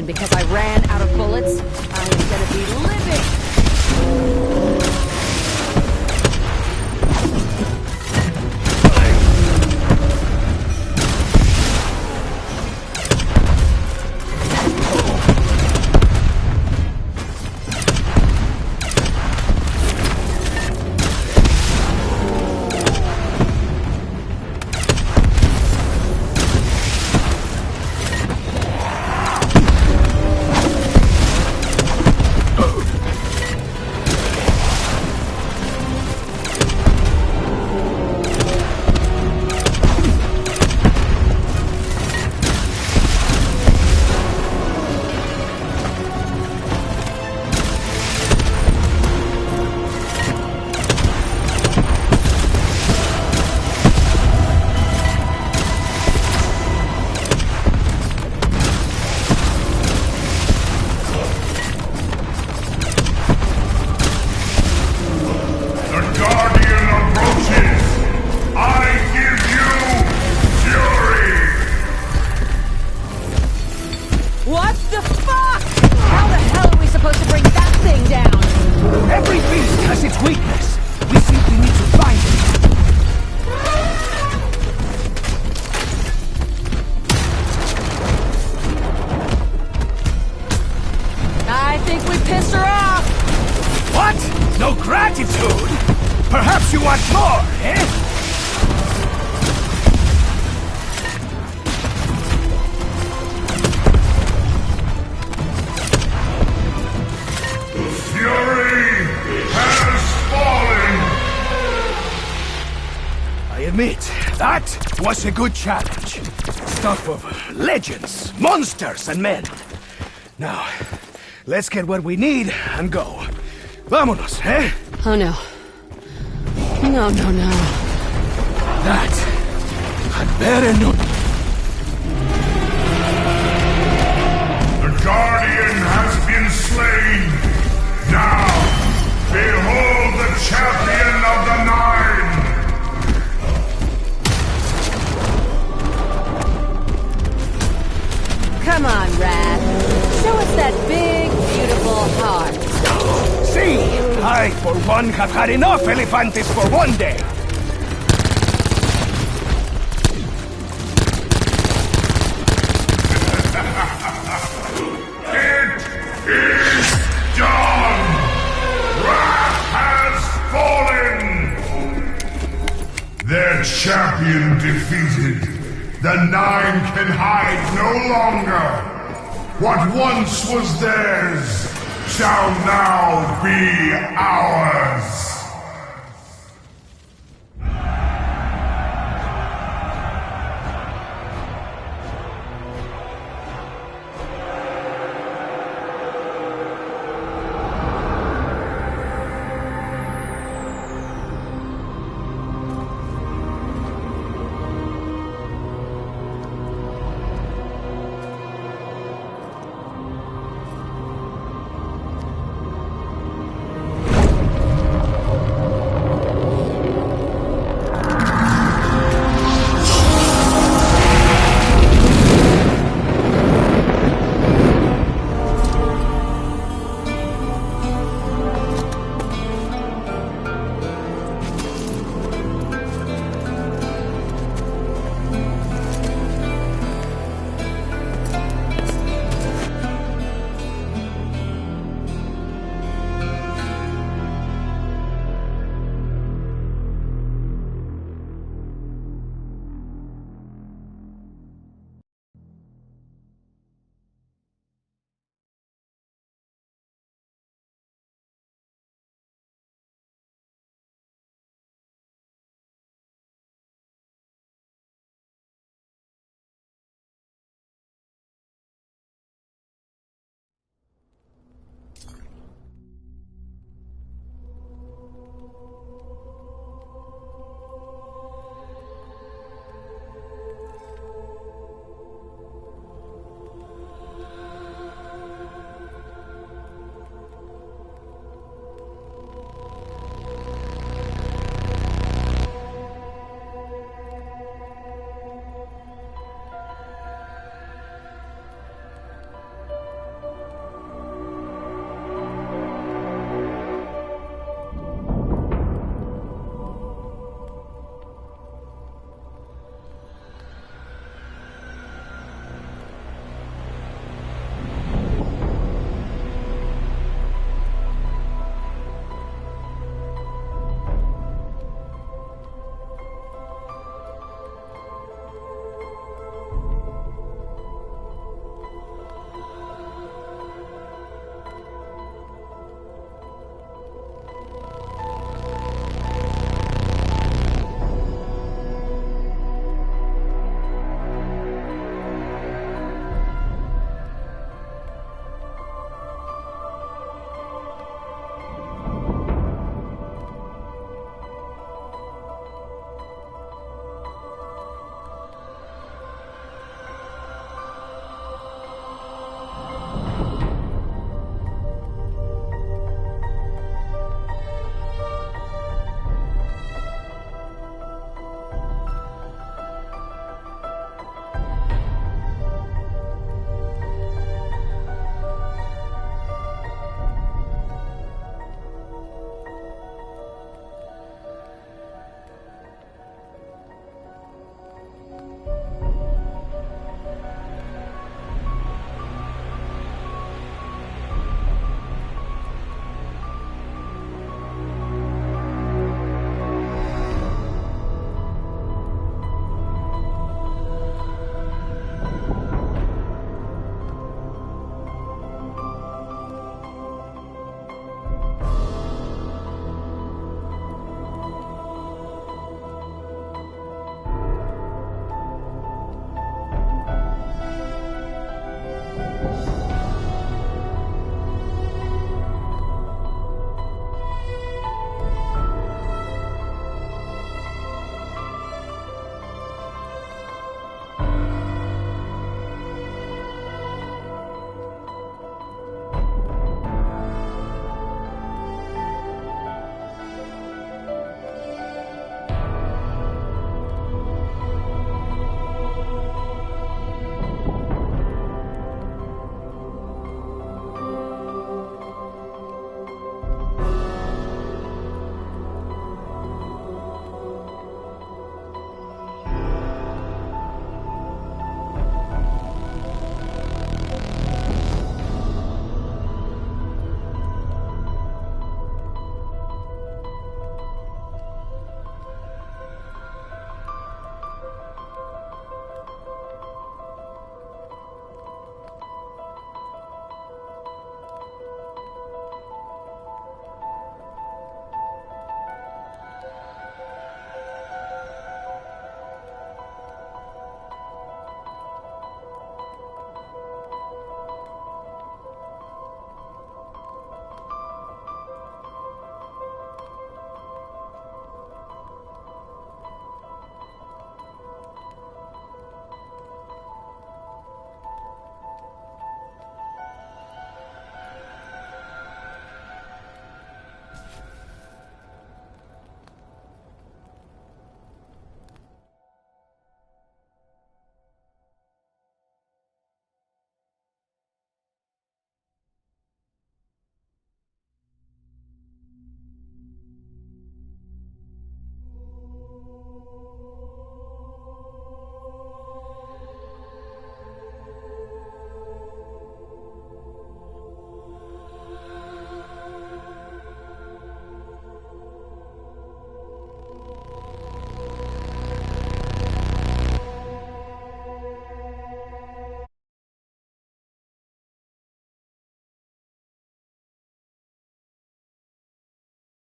Because I ran out of bullets, I am gonna be livid! Perhaps you want more, eh? Fury has fallen! I admit, that was a good challenge. Stuff of legends, monsters, and men. Now, let's get what we need and go. Vámonos, eh? Oh no. No, no, no. That had better not... The Guardian has been slain! Now, behold the champion of the Nine! Come on, Rad. Show us that big, beautiful heart. See, I, for one, have had enough elefantes for one day. It is done! Wrath has fallen! Their champion defeated. The Nine can hide no longer. What once was theirs shall now be ours.